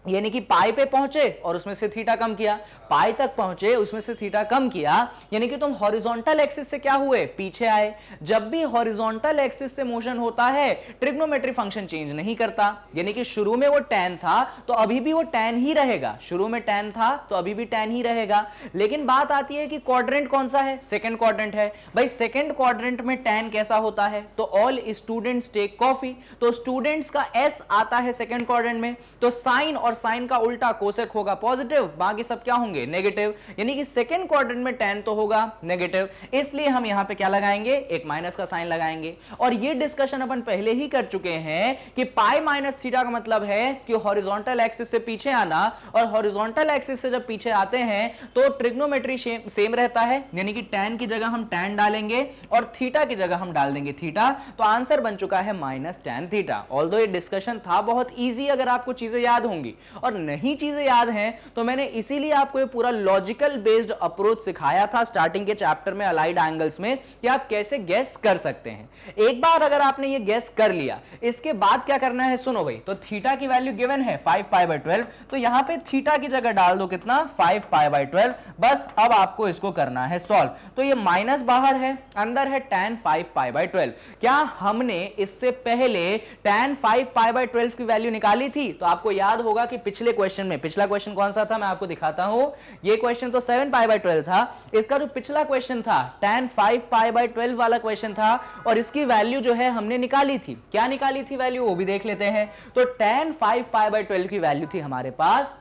यानी कि पाई पे पहुंचे और उसमें से थीटा कम किया, पाई तक पहुंचे उसमें से थीटा कम किया, यानी कि तुम हॉरिजॉन्टल एक्सिस से क्या हुए, पीछे आए। जब भी हॉरिजॉन्टल एक्सिस से मोशन होता है, ट्रिग्नोमेट्री फंक्शन चेंज नहीं करता, यानी कि शुरू में वो tan था तो अभी भी वो tan ही रहेगा, शुरू में tan था तो अभी भी tan ही रहेगा। लेकिन बात आती है कि क्वाड्रेंट कौन सा है, सेकंड क्वाड्रेंट है। भाई सेकंड क्वाड्रेंट में tan कैसा होता है, तो ऑल स्टूडेंट्स टेक कॉफी, तो स्टूडेंट्स का s आता है सेकंड क्वाड्रेंट में, तो साइन और साइन का उल्टा कोसेक होगा पॉजिटिव, बाकी सब क्या होंगे नेगेटिव, यानी कि सेकंड क्वाड्रेंट में tan तो होगा नेगेटिव, इसलिए हम यहां पे क्या लगाएंगे, एक माइनस का साइन लगाएंगे। और ये डिस्कशन अपन पहले ही कर चुके हैं कि पाई माइनस थीटा का मतलब है कि हॉरिजॉन्टल एक्सिस से पीछे आना, और हॉरिजॉन्टल एक्सिस से जब पीछे आते हैं तो ट्रिग्नोमेट्री सेम रहता है, यानी कि tan की जगह हम tan डालेंगे और थीटा की जगह हम डाल देंगे थीटा, तो आंसर बन चुका है माइनस tan थीटा। ऑल्दो ये डिस्कशन था बहुत इजी अगर आपको चीजें याद होंगी, और नहीं चीजें याद हैं तो मैंने इसीलिए आपको ये पूरा लॉजिकल बेस्ड अप्रोच सिखाया था स्टार्टिंग के चैप्टर में अलाइड एंगल्स में, कि आप कैसे गेस कर सकते हैं। एक बार अगर आपने ये गेस कर लिया, इसके बाद क्या करना है, सुनो भाई। तो थीटा की वैल्यू गिवन है 5π/12, तो यहां पे थीटा की जगह डाल दो कितना, 5π/12। बस अब आपको इसको करना है सॉल्व। तो ये माइनस बाहर है, अंदर है tan 5π/12। क्या हमने इससे पहले tan 5π/12 की वैल्यू निकाली थी? तो आपको याद होगा कि पिछले क्वेश्चन में, पिछला क्वेश्चन कौन सा था मैं आपको दिखाता हूं। ये क्वेश्चन तो 7π/12 था, इसका जो पिछला क्वेश्चन था tan 5π/12 वाला क्वेश्चन था, और इसकी वैल्यू जो है हमने निकाली थी। क्या निकाली थी वैल्यू, वो भी देख लेते हैं। तो tan 5π/12 की वैल्यू थी हमारे पास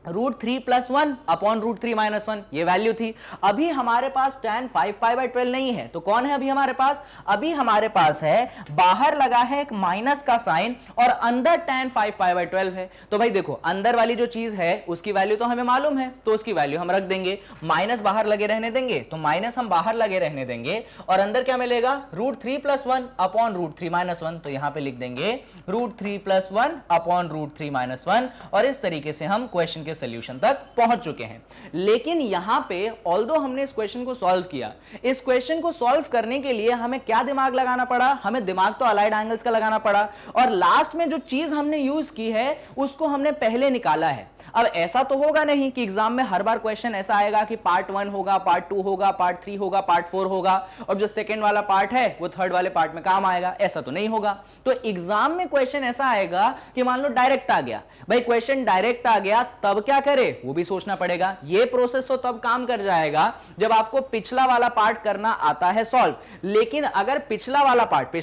√3 + 1 अपॉन √3 - 1 ये वैल्यू थी। अभी हमारे पास tan 5π/12 नहीं है, तो कौन है अभी हमारे पास? अभी हमारे पास है, बाहर लगा है एक माइनस का साइन और अंदर tan 5π/12 है। तो भाई देखो, अंदर वाली जो चीज है उसकी वैल्यू तो हमें मालूम है, तो उसकी वैल्यू हम रख देंगे। माइनस बाहर लगे रहने देंगे, तो माइनस हम बाहर लगे रहने देंगे और अंदर क्या मिलेगा? √3 + 1 अपॉन √3 - 1। तो यहां पे लिख देंगे √3 + 1 अपॉन √3 - 1 और इस तरीके से हम क्वेश्चन सॉल्यूशन तक पहुंच चुके हैं। लेकिन यहां पे ऑल्दो हमने इस क्वेश्चन को सॉल्व किया, इस क्वेश्चन को सॉल्व करने के लिए हमें क्या दिमाग लगाना पड़ा? हमें दिमाग तो अलाइड एंगल्स का लगाना पड़ा और लास्ट में जो चीज हमने यूज की है उसको हमने पहले निकाला है। अब ऐसा तो होगा नहीं कि एग्जाम में हर बार क्वेश्चन ऐसा आएगा कि पार्ट 1 होगा, पार्ट 2 होगा, पार्ट 3 होगा, पार्ट 4 होगा और जो सेकंड वाला पार्ट है वो थर्ड वाले पार्ट में काम आएगा। ऐसा तो नहीं होगा। तो एग्जाम में क्वेश्चन ऐसा आएगा कि मान लो डायरेक्ट आ गया। भाई क्वेश्चन डायरेक्ट आ गया तब क्या करे वो भी सोचना पड़ेगा। ये प्रोसेस तो तब काम कर जाएगा जब आपको पिछला वाला पार्ट करना आता है सॉल्व। लेकिन अगर पिछला वाला पार्ट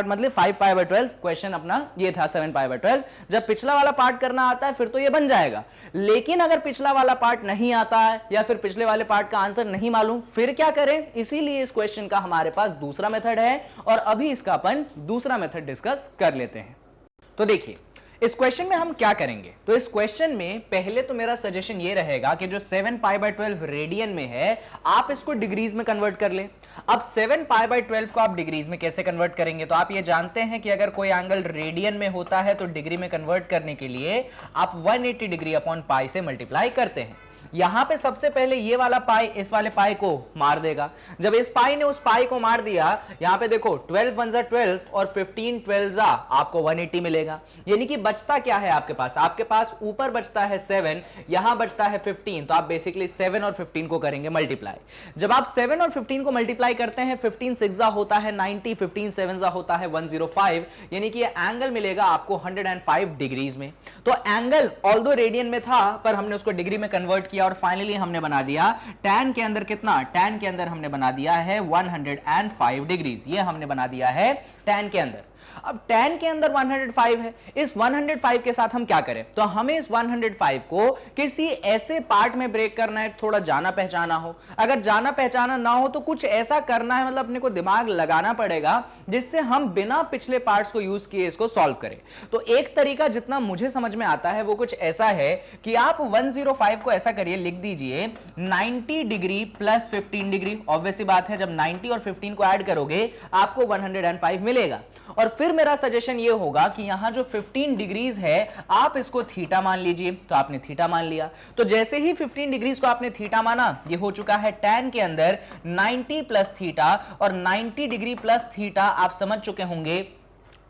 मतलब 5π/12, क्वेश्चन अपना ये था 7π/12, जब पिछला वाला पार्ट करना आता है फिर तो ये बन जाएगा। लेकिन अगर पिछला वाला पार्ट नहीं आता है या फिर पिछले वाले पार्ट का आंसर नहीं मालूम, फिर क्या करें? इसीलिए इस क्वेश्चन का हमारे पास दूसरा मेथड है और अभी इसका अपन दूसरा मेथड डिस्कस कर लेते हैं। तो देखिए इस क्वेश्चन में हम क्या करेंगे। तो इस क्वेश्चन में पहले तो मेरा सजेशन ये रहेगा कि जो 7π/12 रेडियन में है आप इसको डिग्रीज में कन्वर्ट कर ले। अब 7π/12 को आप डिग्रीज में कैसे कन्वर्ट करेंगे? तो आप ये जानते हैं कि अगर कोई एंगल रेडियन में होता है तो डिग्री में कन्वर्ट करने के लिए आप 180 डिग्री अपॉन पाई से मल्टीप्लाई करते हैं। यहां पे सबसे पहले ये वाला पाई इस वाले पाई को मार देगा। जब इस पाई ने उस पाई को मार दिया, यहां पे देखो 12 1 12 और 15 12 आपको 180 मिलेगा। यानी कि बचता क्या है आपके पास? आपके पास ऊपर बचता है 7, यहां बचता है 15। तो आप बेसिकली 7 और 15 को करेंगे मल्टीप्लाई। जब आप 7 और 15 को मल्टीप्लाई करते हैं, 15 6 होता है 90, 15 7 होता है 105, यानी कि ये एंगल मिलेगा आपको 105 डिग्रीज में। तो एंगल ऑल्दो रेडियन में था पर हमने उसको डिग्री में कन्वर्ट किया और फाइनली हमने बना दिया tan के अंदर कितना? tan के अंदर हमने बना दिया है 105 डिग्रीज। ये हमने बना दिया है tan के अंदर। अब tan के अंदर 105 है। इस 105 के साथ हम क्या करें? तो हमें इस 105 को किसी ऐसे पार्ट में ब्रेक करना है, थोड़ा जाना पहचाना हो। अगर जाना पहचाना ना हो तो कुछ ऐसा करना है, मतलब अपने को दिमाग लगाना पड़ेगा जिससे हम बिना पिछले पार्ट्स को यूज किए इसको सॉल्व करें। तो एक तरीका जितना मुझे समझ में आता है वो कुछ ऐसा है कि आप 105 को ऐसा करिए, लिख दीजिए 90 डिग्री प्लस 15 डिग्री। ऑब्वियस सी बात है जब 90 और 15 को ऐड करोगे आपको 105 मिलेगा। और फिर मेरा सजेशन ये होगा कि यहां जो 15 डिग्रीज है आप इसको थीटा मान लीजिए। तो आपने थीटा मान लिया, तो जैसे ही 15 डिग्रीज को आपने थीटा माना, ये हो चुका है tan के अंदर 90 प्लस थीटा और 90 डिग्री प्लस थीटा आप समझ चुके होंगे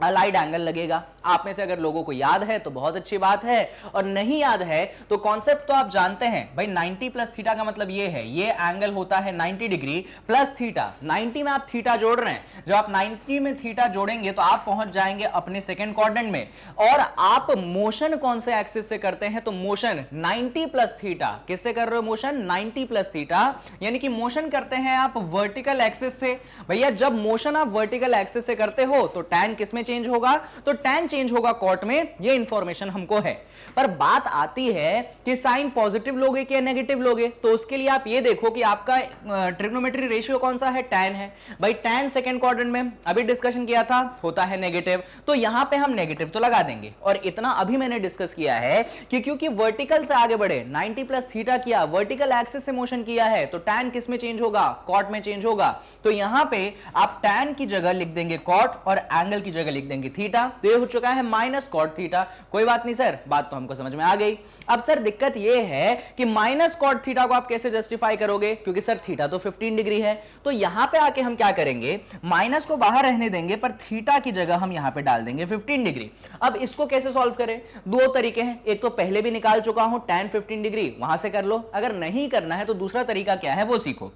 अलाइड एंगल लगेगा। आप में से अगर लोगों को याद है तो बहुत अच्छी बात है और नहीं याद है तो कॉन्सेप्ट तो आप जानते हैं भाई। 90 प्लस थीटा का मतलब ये है, ये एंगल होता है 90 डिग्री प्लस थीटा। 90 में आप थीटा जोड़ रहे हैं, जब आप 90 में थीटा जोड़ेंगे तो आप पहुंच जाएंगे अपने सेकंड क्वाड्रेंट में। और आप मोशन कौन से एक्सिस से करते हैं? तो मोशन 90 प्लस थीटा। किससे कर रहे हो मोशन? 90 प्लस थीटा, यानी कि मोशन करते हैं आप वर्टिकल एक्सिस से। भैया जब मोशन आप वर्टिकल एक्सिस से करते हो तो टैन किसमें चेंज होगा? तो टैन चेंज होगा कॉट में। ये इंफॉर्मेशन हमको है, पर बात आती है कि साइन पॉजिटिव लोगे कि नेगेटिव लोगे। तो उसके लिए आप ये देखो कि आपका ट्रिग्नोमेट्री रेशियो कौन सा है? टैन है। भाई टैन सेकंड क्वाड्रेंट में अभी डिस्कशन किया था होता है नेगेटिव, तो यहां पे हम नेगेटिव तो लगा देंगे। और इतना अभी मैंने डिस्कस किया है कि क्योंकि वर्टिकल से आगे बढ़े 90 प्लस थीटा किया, वर्टिकल एक्सिस से मोशन किया है, तो टैन किस में चेंज होगा? कॉट में चेंज होगा। तो यहां पे आप टैन की जगह लिख देंगे कॉट और एंगल की जगह लिख देंगे थीटा। तो ये हो चुका है माइनस कॉट थीटा। कोई बात नहीं सर, बात तो हमको समझ में आ गई। अब सर दिक्कत ये है कि माइनस कॉट थीटा को आप कैसे जस्टिफाई करोगे? क्योंकि सर थीटा तो 15 डिग्री है। तो यहां पे आके हम क्या करेंगे? माइनस को बाहर रहने देंगे पर थीटा की जगह हम यहां पे डाल देंगे 15 डिग्री। अब इसको कैसे सॉल्व करें? दो तरीके हैं। एक तो पहले भी निकाल चुका हूं tan 15 डिग्री, वहां से कर लो। अगर नहीं करना है तो दूसरा तरीका क्या है वो सीखो।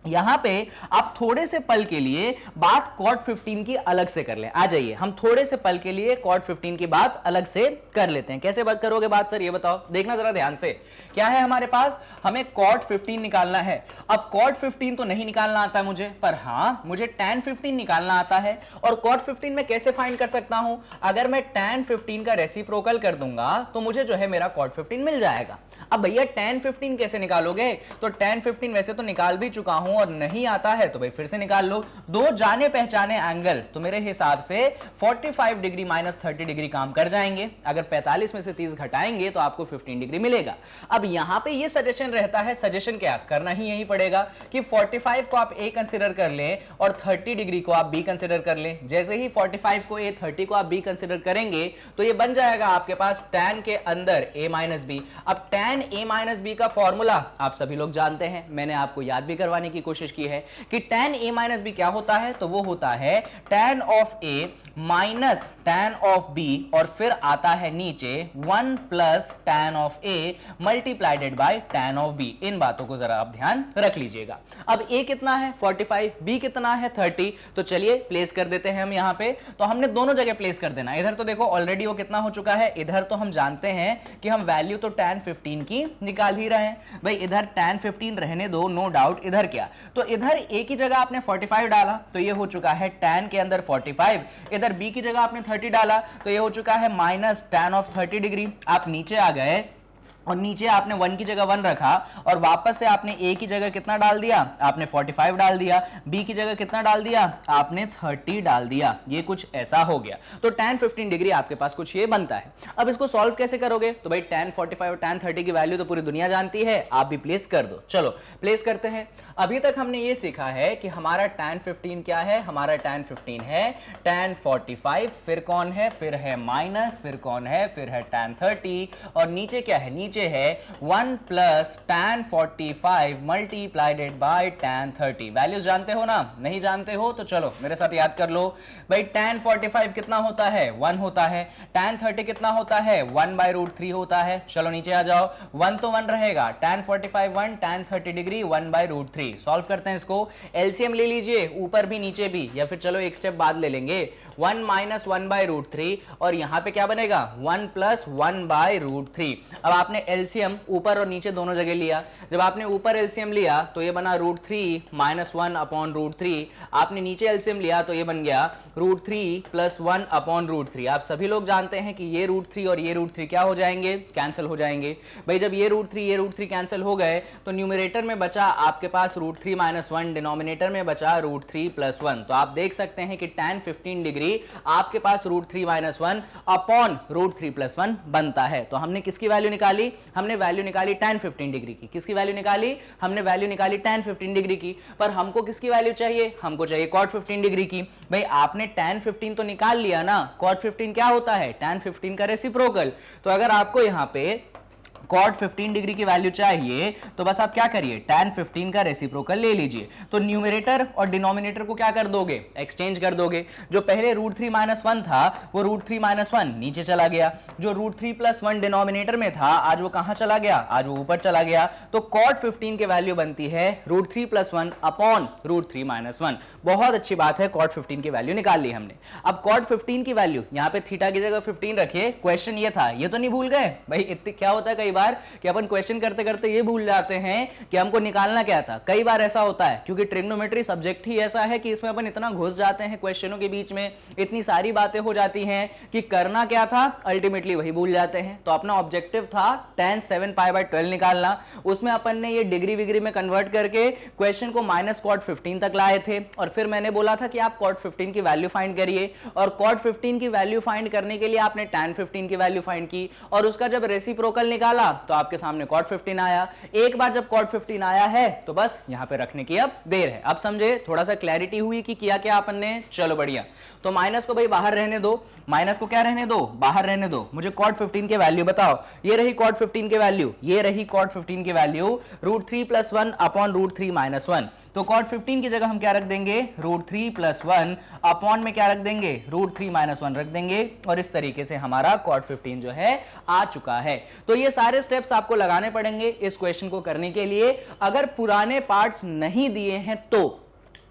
यहां पे आप थोड़े से पल के लिए बात कॉट 15 की अलग से कर लें। आ जाइए, हम थोड़े से पल के लिए कॉट 15 की बात अलग से कर लेते हैं। कैसे बात करोगे बात सर, ये बताओ, देखना जरा ध्यान से। क्या है हमारे पास, हमें कॉट 15 निकालना है। अब कॉट 15 तो नहीं निकालना आता मुझे, पर हां मुझे tan 15 निकालना आता है। और कॉट 15 में कैसे फाइंड कर सकता हूं, अगर मैं tan 15 का रेसिप्रोकल कर दूंगा तो मुझे जो है मेरा कॉट 15 मिल जाएगा। अब भैया tan 15 कैसे निकालोगे, तो tan 15 वैसे तो निकाल भी चुका हूं और नहीं आता है तो भाई फिर से निकाल लो। दो जाने पहचाने एंगल तो मेरे हिसाब से 45 डिग्री माइनस 30 डिग्री काम कर जाएंगे। अगर 45 में से 30 घटाएंगे तो आपको 15 डिग्री मिलेगा। अब यहां पे ये सजेशन रहता है, सजेशन क्या करना ही यही पड़ेगा कि 45 को आप ए कंसिडर कर लें और 30 डिग्री को आप बी कंसिडर कर लें। जैसे ही 45 को ए 30 को आप बी कंसिडर करेंगे तो ये बन जाएगा आपके पास tan के अंदर a माइनस बी। अब tan a माइनस बी का फॉर्मूला आप सभी लोग जानते हैं, मैंने आपको याद भी करवाने की कोशिश की है कि tan a माइनस बी क्या होता है, तो वो होता है tan of a minus tan of b और फिर आता है नीचे 1 plus tan of a मल्टीप्लाइडेड bye tan of b। इन बातों को जरा आप ध्यान रख लीजिएगा। अब a कितना है 45, b कितना है 30, तो चलिए प्लेस कर देते हैं हम यहां पे। तो हमने दोनों जगह प्लेस कर देना। इधर तो देखो ऑलरेडी वो कितना हो चुका है, इधर तो हम जानते हैं कि हम वैल्यू तो tan 15 की निकाल ही रहे हैं। भाई इधर tan 15 रहने दो, नो डाउट। इधर क्या, तो इधर a की जगह आपने 45 डाला तो ये हो चुका है tan के अंदर 45, इधर b की जगह आपने 30 डाला तो ये हो चुका है माइनस tan ऑफ 30 डिग्री। आप नीचे आ गए और नीचे आपने 1 की जगह 1 रखा और वापस से आपने a की जगह कितना डाल दिया, आपने 45 डाल दिया, b की जगह कितना डाल दिया, आपने 30 डाल दिया। ये कुछ ऐसा हो गया। तो tan 15 डिग्री आपके पास कुछ ये बनता है। अब इसको सॉल्व कैसे करोगे, तो भाई tan 45 और tan 30 की वैल्यू तो पूरी दुनिया जानती है, आप भी प्लेस कर दो। चलो प्लेस करते हैं। अभी तक हमने ये सीखा है कि हमारा tan 15 क्या है, हमारा tan 15 है tan 45, फिर कौन है, फिर है माइनस, फिर कौन है, फिर है tan 30 और नीचे क्या है, नीचे है 1 plus tan 45 मल्टीप्लाइडेड bye tan 30। Values जानते हो ना, नहीं जानते हो तो चलो मेरे साथ याद कर लो। भाई tan 45 कितना होता है, 1 होता है। tan 30 कितना होता है, 1 बाय रूट 3 होता है। चलो नीचे आ जाओ, 1 तो 1 रहेगा, tan 45 1, tan 30 degree 1 by root 3। Solve करते हैं इसको, एलसीएम ले लीजिए, ऊपर भी नीचे भी, या फिर चलो एक स्टेप बाद ले लेंगे। 1 माइनस 1 बाय रूट 3 और यहां पे क्या बनेगा, 1 प्लस 1 बाय रूट 3। अब आपने एलसीएम ऊपर और नीचे दोनों जगह लिया। जब आपने ऊपर एलसीएम लिया तो ये बना रूट 3 माइनस 1 अपॉन रूट 3। आपने नीचे एलसीएम लिया तो ये बन गया रूट 3 प्लस 1 अपॉन रूट 3। आप सभी लोग जानते हैं कि ये रूट 3 और ये रूट 3 क्या हो जाएंगे, कैंसिल हो जाएंगे। भाई जब ये रूट 3 कैंसिल हो गए तो न्यूमरेटर में बचा आपके पास रूट 3 माइनस 1, डिनोमिनेटर में बचा रूट 3 प्लस 1। तो आप देख सकते हैं कि tan 15 डिग्री आपके पास root 3 minus 1 upon root 3 plus 1 बनता है। तो हमने किसकी वैल्यू निकाली, हमने वैल्यू निकाली tan 15 डिग्री की। किसकी वैल्यू निकाली, हमने वैल्यू निकाली tan 15 डिग्री की। पर हमको किसकी वैल्यू चाहिए, हमको चाहिए cot 15 डिग्री की। भाई आपने tan 15 तो निकाल लिया ना, cot 15 क्या होता है, tan 15 का रेसिप्रोकल। तो अगर आपको यहां पे cot 15 डिग्री की वैल्यू चाहिए तो बस आप क्या करिए, tan 15 का रेसिप्रोकल ले लीजिए। तो न्यूमरेटर और डिनोमिनेटर को क्या कर दोगे, एक्सचेंज कर दोगे। जो पहले रूट 3 माइनस 1 था वो रूट 3 माइनस 1 नीचे चला गया। जो रूट 3 प्लस 1 डिनोमिनेटर में था आज वो कहां चला गया, आज वो ऊपर चला गया। तो cot 15 की वैल्यू बनती है root 3 plus 1 upon root 3 minus 1। बहुत अच्छी बात है, cot 15 की वैल्यू निकाल ली हमने। अब cot 15 की वैल्यू यहां पे थीटा की जगह 15 रखिए। क्वेश्चन ये था, ये तो नहीं भूल गए भाई। इतने क्या होता है कई बार कि अपन क्वेश्चन करते करते ये भूल जाते हैं कि हमको निकालना क्या था। कई बार ऐसा होता है क्योंकि ट्रिग्नोमेट्री सब्जेक्ट ही ऐसा है कि इसमें अपन इतना घुस जाते हैं क्वेश्चनों के बीच में, इतनी सारी बातें हो जाती हैं कि करना क्या था अल्टीमेटली वही भूल जाते हैं। तो अपना ऑब्जेक्टिव था tan 7 पाई बाय 12 निकालना। उसमें अपन ने ये डिग्री विग्री में कन्वर्ट करके क्वेश्चन को माइनस cot 15 तक लाए थे और फिर मैंने बोला था कि आप cot 15 की वैल्यू फाइंड करिए और cot 15 की वैल्यू फाइंड करने के लिए आपने tan 15 की वैल्यू फाइंड की और उसका जब रेसिप्रोकल निकाला तो आपके सामने cot 15 आया। एक बार जब cot 15 आया है तो बस यहां पे रखने की अब देर है। अब समझे, थोड़ा सा क्लैरिटी हुई कि किया क्या अपन ने। चलो बढ़िया। तो माइनस को भाई बाहर रहने दो, माइनस को क्या रहने दो, बाहर रहने दो। मुझे cot 15 की वैल्यू बताओ। ये रही cot 15 की वैल्यू, ये रही cot 15 की value root 3 plus 1 upon root 3 minus 1। तो तो cot 15 की जगह हम क्या रख देंगे, √3 + 1 अपॉन में क्या रख देंगे, √3 - 1 रख देंगे, और इस तरीके से हमारा cot 15 जो है आ चुका है। तो ये सारे स्टेप्स आपको लगाने पड़ेंगे इस क्वेश्चन को करने के लिए। अगर पुराने पार्ट्स नहीं दिए हैं तो,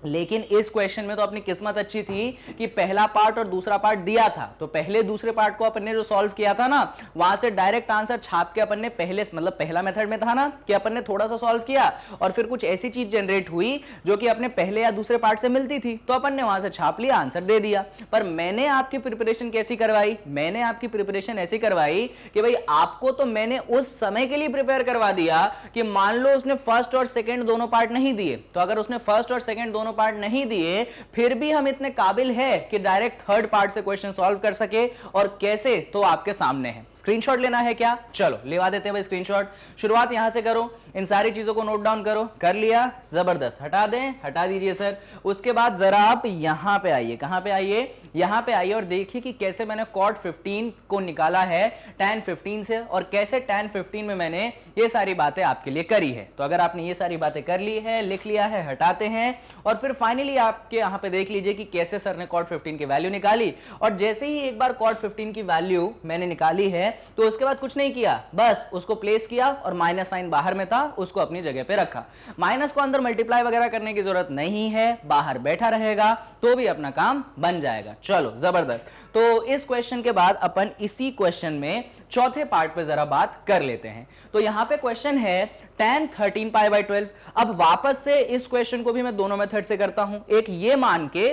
लेकिन इस क्वेश्चन में तो अपनी किस्मत अच्छी थी कि पहला पार्ट और दूसरा पार्ट दिया था, तो पहले दूसरे पार्ट को अपन ने जो सॉल्व किया था ना, वहां से डायरेक्ट आंसर छाप के अपन ने पहले, मतलब पहला मेथड में था ना कि अपन ने थोड़ा सा सॉल्व किया और फिर कुछ ऐसी चीज जनरेट हुई जो कि अपने पहले या दूसरे पार्ट से मिलती थी, तो अपन ने वहां से छाप लिया, आंसर दे दिया। पर मैंने आपकी प्रिपरेशन कैसी करवाई, मैंने आपकी प्रिपरेशन ऐसी करवाई कि भाई आपको तो मैंने उस समय के लिए प्रिपेयर करवा दिया कि मान लो उसने फर्स्ट और सेकेंड दोनों पार्ट नहीं दिए, तो अगर उसने फर्स्ट और सेकेंड दोनों पार्ट नहीं दिए फिर भी हम इतने काबिल है कि डायरेक्ट थर्ड पार्ट से क्वेश्चन सॉल्व कर सके, और कैसे, तो आपके सामने है। स्क्रीनशॉट लेना है क्या, चलो लेवा देते हैं भाई स्क्रीनशॉट। शुरुआत यहां से करो, इन सारी चीजों को नोट डाउन करो, कर लिया, जबरदस्त, हटा दें, हटा दीजिए सर। उसके बाद जरा आप यहां पे आइए, कहां पे आइए, यहां पे आइए और देखिए कि कैसे मैंने cot 15 को निकाला है tan 15 से, और कैसे tan 15 में मैंने ये सारी बातें आपके लिए करी है। तो अगर आपने ये सारी बातें कर ली है, लिख लिया है, हटाते हैं, और फिर फाइनली आपके यहां पे देख लीजिए कि कैसे सर ने cot 15 की वैल्यू निकाली। और जैसे ही एक बार cot 15 की वैल्यू मैंने निकाली है तो उसके बाद कुछ नहीं किया, बस उसको प्लेस किया और माइनस साइन बाहर में था उसको अपनी जगह पे रखा। माइनस को अंदर मल्टीप्लाई वगैरह करने की जरूरत नहीं है, बाहर बैठा रहेगा तो भी अपना काम बन जाएगा। चलो जबरदस्त। तो इस क्वेश्चन के बाद अपन इसी क्वेश्चन में चौथे पार्ट पे जरा बात कर लेते हैं। तो यहां पे क्वेश्चन है tan 13π/12। अब वापस से इस क्वेश्चन को भी मैं दोनों मेथड से करता हूं। एक ये मान के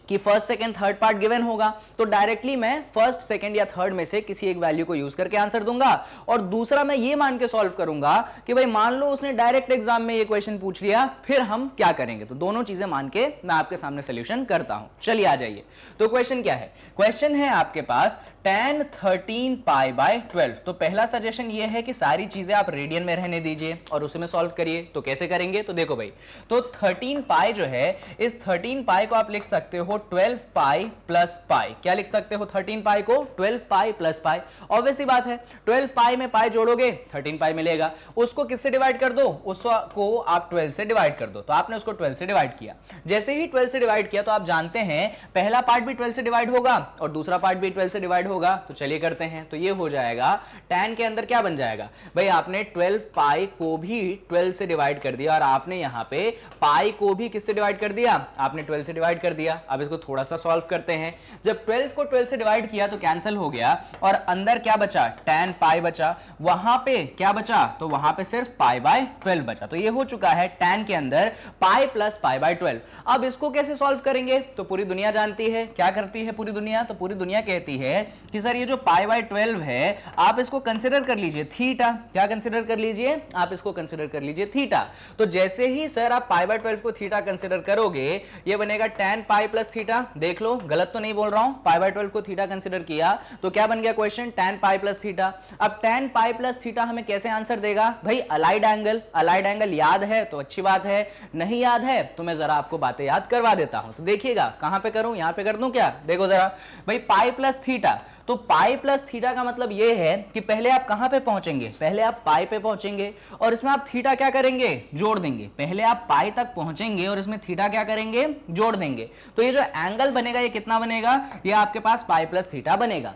कि first second third part given होगा, तो डायरेक्टली मैं फर्स्ट सेकंड या थर्ड में से किसी एक वैल्यू को यूज करके आंसर दूंगा, और दूसरा मैं ये मान के सॉल्व करूंगा कि भाई मान लो उसने डायरेक्ट एग्जाम में ये क्वेश्चन पूछ लिया, फिर हम क्या करेंगे। तो दोनों चीजें मान के मैं आपके सामने सोल्यूशन करता हूं। चलिए आ जाइए। तो क्वेश्चन क्या है, क्वेश्चन है आपके पास tan 13π/12। तो पहला सजेशन ये है कि सारी चीजें आप रेडियन में रहने दीजिए और उसे में सॉल्व करिए। तो कैसे करेंगे, तो देखो भाई, तो 13π जो है, इस 13π को आप लिख सकते हो 12π + π। क्या लिख सकते हो 13π को, 12π + π। ऑब्वियस सी बात है, 12π में पाई जोड़ोगे 13π मिलेगा, उसको किससे डिवाइड कर दो, उसको आप 12 से डिवाइड कर दो। तो आपने उसको 12 से डिवाइड किया, जैसे ही 12 से डिवाइड किया तो आप जानते हैं पहला पार्ट भी 12 से डिवाइड होगा और दूसरा पार्ट भी 12 से डिवाइड होगा। तो चलिए करते हैं। तो ये हो जाएगा tan के अंदर क्या बन जाएगा भाई, आपने 12π को भी 12 से डिवाइड कर दिया और आपने यहां पे पाई को भी किससे डिवाइड कर दिया, आपने 12 से डिवाइड कर दिया। अब इसको थोड़ा सा सॉल्व करते हैं। जब 12 को 12 से डिवाइड किया तो कैंसिल हो गया और अंदर क्या बचा, tan π बचा। वहां पे क्या बचा, तो वहां पे सिर्फ π/12 बचा। तो ये हो चुका है tan के अंदर π + π/12। अब इसको कैसे सॉल्व करेंगे, तो पूरी दुनिया जानती है, क्या करती है पूरी दुनिया, तो पूरी दुनिया कहती है कि सर ये जो π/12 है आप इसको कंसीडर कर लीजिए थीटा। क्या कंसीडर कर लीजिए, आप इसको कंसीडर कर लीजिए थीटा। तो जैसे ही सर आप π/12 को थीटा कंसीडर करोगे ये बनेगा tan π + थीटा। देख लो गलत तो नहीं बोल रहा हूं, π/12 को थीटा कंसीडर किया तो क्या बन गया क्वेश्चन, tan π + थीटा। अब tan π + थीटा हमें कैसे आंसर देगा भाई, अलाइड एंगल। अलाइड एंगल याद है तो अच्छी बात है, नहीं याद है तो मैं जरा आपको बातें याद करवा देता हूं। तो देखिएगा कहां पे करूं, यहां पे कर दूं क्या, देखो जरा भाई पाई प्लस थीटा। तो पाई प्लस थीटा का मतलब यह है कि पहले आप कहां पे पहुंचेंगे, पहले आप पाई पे पहुंचेंगे और इसमें आप थीटा क्या करेंगे, जोड़ देंगे। पहले आप पाई तक पहुंचेंगे और इसमें थीटा क्या करेंगे, जोड़ देंगे। तो ये जो एंगल बनेगा ये कितना बनेगा, ये आपके पास पाई प्लस थीटा बनेगा।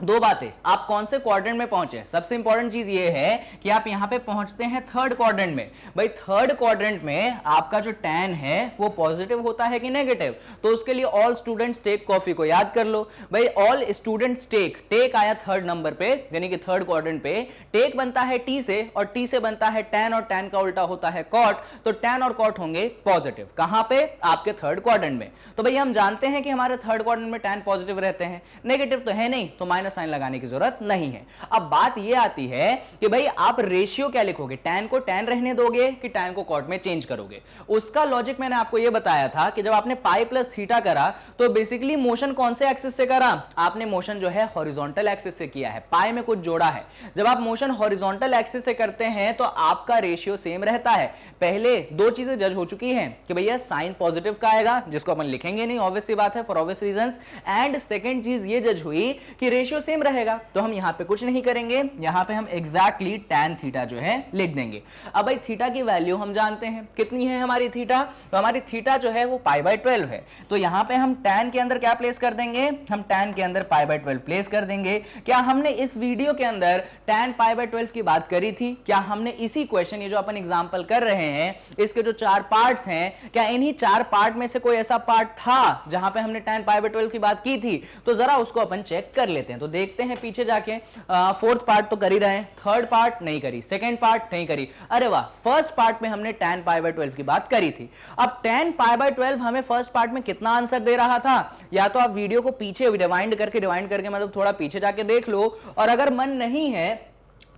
दो बातें, आप कौन से क्वाड्रेंट में पहुंचे, सबसे इंपॉर्टेंट चीज ये है कि आप यहां पे पहुंचते हैं थर्ड क्वाड्रेंट में। भाई थर्ड क्वाड्रेंट में आपका जो tan है वो पॉजिटिव होता है कि नेगेटिव, तो उसके लिए ऑल स्टूडेंट्स टेक कॉफी को याद कर लो। भाई ऑल स्टूडेंट्स टेक आया थर्ड नंबर पे, यानी कि थर्ड क्वाड्रेंट पे। टेक बनता है टी से और टी से बनता है tan और tan का उल्टा होता है कॉट, तो tan और कॉट होंगे पॉजिटिव। कहां पे, आपके थर्ड क्वाड्रेंट में। तो भाई हम जानते हैं कि हमारे थर्ड क्वाड्रेंट में tan पॉजिटिव रहते हैं, नेगेटिव तो है नहीं, तो माइनस साइन लगाने की जरूरत नहीं है। अब बात यह आती है कि भाई आप रेशियो क्या लिखोगे, tan को tan रहने दोगे कि tan को कॉट में चेंज करोगे। उसका लॉजिक मैंने आपको यह बताया था कि जब आपने पाई प्लस थीटा करा तो बेसिकली मोशन कौन से एक्सिस से करा, आपने मोशन जो है हॉरिजॉन्टल एक्सिस से किया है, पाई में कुछ जोड़ा है। जब आप मोशन हॉरिजॉन्टल एक्सिस से करते हैं तो आपका रेशियो सेम रहता है। पहले दो चीजें जज हो चुकी हैं कि भैया साइन पॉजिटिव का आएगा जिसको अपन लिखेंगे नहीं, ऑब्वियस सी बात है for obvious reasons. And second चीज ये जज हुई कि रेशियो रेशियो सेम रहेगा, तो हम यहाँ पे कुछ नहीं करेंगे, यहाँ पे हम एग्जैक्टली tan थीटा जो है लिख देंगे। अब भाई थीटा की वैल्यू हम जानते हैं कितनी है हमारी थीटा, तो हमारी थीटा जो है वो π/12 है, तो यहाँ पे हम tan के अंदर क्या प्लेस कर देंगे, हम tan के अंदर π/12 प्लेस कर देंगे। क्या हमने इस वीडियो के अंदर tan π/12 की बात करी थी? क्या हमने इसी क्वेश्चन, ये जो अपन एग्जांपल कर रहे हैं, इसके जो 4 पार्ट्स हैं, क्या इन्हीं 4 पार्ट में से कोई ऐसा पार्ट था जहां पे हमने tan π/12 की बात की थी? तो जरा उसको अपन चेक कर लेते हैं। तो देखते हैं पीछे जाके, फोर्थ पार्ट तो कर ही रहे हैं, थर्ड पार्ट नहीं करी, सेकेंड पार्ट नहीं करी, अरे वाह, फर्स्ट पार्ट में हमने tan π/12 की बात करी थी। अब tan π/12 हमें फर्स्ट पार्ट में कितना आंसर दे रहा था? या तो आप वीडियो को पीछे रिवाइंड करके मतलब थोड़ा पीछे जाके देख लो, और अगर मन नहीं है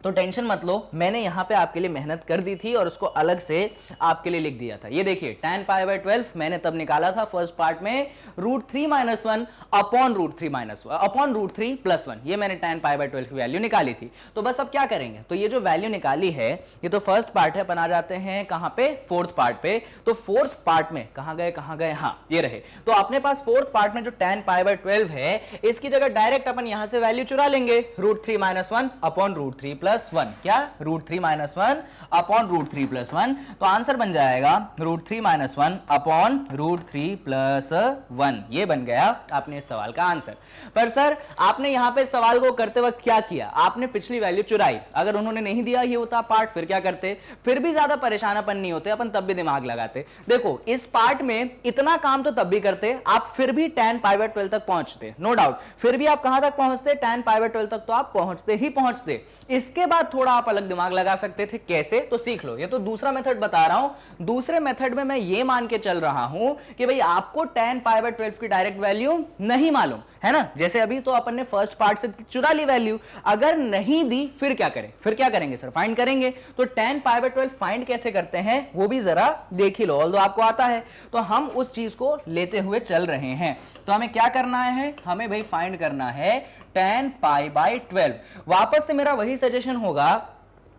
तो टेंशन मत लो, मैंने यहां पे आपके लिए मेहनत कर दी थी और उसको अलग से आपके लिए लिख दिया था। ये देखिए tan π/12 मैंने तब निकाला था फर्स्ट पार्ट में √3 - 1 अपॉन √3 + 1, ये मैंने tan π/12 की वैल्यू निकाली थी। तो बस अब क्या करेंगे, तो ये जो वैल्यू निकाली है, ये तो फर्स्ट पार्ट है, अपन आ जाते हैं कहां पे, फोर्थ पार्ट पे। तो फोर्थ पार्ट में कहां गए, हाँ ये रहे। तो अपने पास फोर्थ पार्ट में जो tan π/12 है, इसकी जगह डायरेक्ट अपन यहां से वैल्यू चुरा लेंगे, √3 - 1 अपॉन √3 + 1, क्या √3 - 1 अपॉन √3 + 1, तो आंसर बन जाएगा √3 - 1 अपॉन √3 + 1। ये बन गया आपने इस सवाल का आंसर। पर सर आपने यहां पे सवाल को करते वक्त क्या किया, आपने पिछली वैल्यू चुराई। अगर उन्होंने नहीं दिया ये होता पार्ट, फिर क्या करते? फिर भी ज्यादा परेशानापन नहीं होते, अपन तब भी दिमाग लगाते। देखो इस पार्ट में इतना काम तो तब भी करते, आप फिर भी tan π/12 तक पहुंचते, नो डाउट, फिर भी आप कहां तक पहुंचते, tan π/12 तक तो आप पहुंचते। इसके बाद थोड़ा आप अलग दिमाग लगा सकते थे, कैसे? तो सीख लो। ये तो दूसरा मेथड बता रहा हूं। दूसरे मेथड में मैं ये मान के चल रहा हूं कि भाई आपको tan π/12 की डायरेक्ट वैल्यू नहीं मालूम है ना, जैसे अभी तो अपन ने फर्स्ट पार्ट से चुरा ली वैल्यू, अगर नहीं दी फिर क्या करें? फिर क्या करेंगे सर? फाइंड करेंगे। तो tan π/12 फाइंड कैसे करते हैं वो भी जरा देख ही लो, ऑल्दो आपको आता है, तो हम उस चीज को लेते हुए चल रहे हैं। तो हमें क्या करना है, हमें भाई फाइंड करना है tan π/12। वापस से मेरा वही सजेशन होगा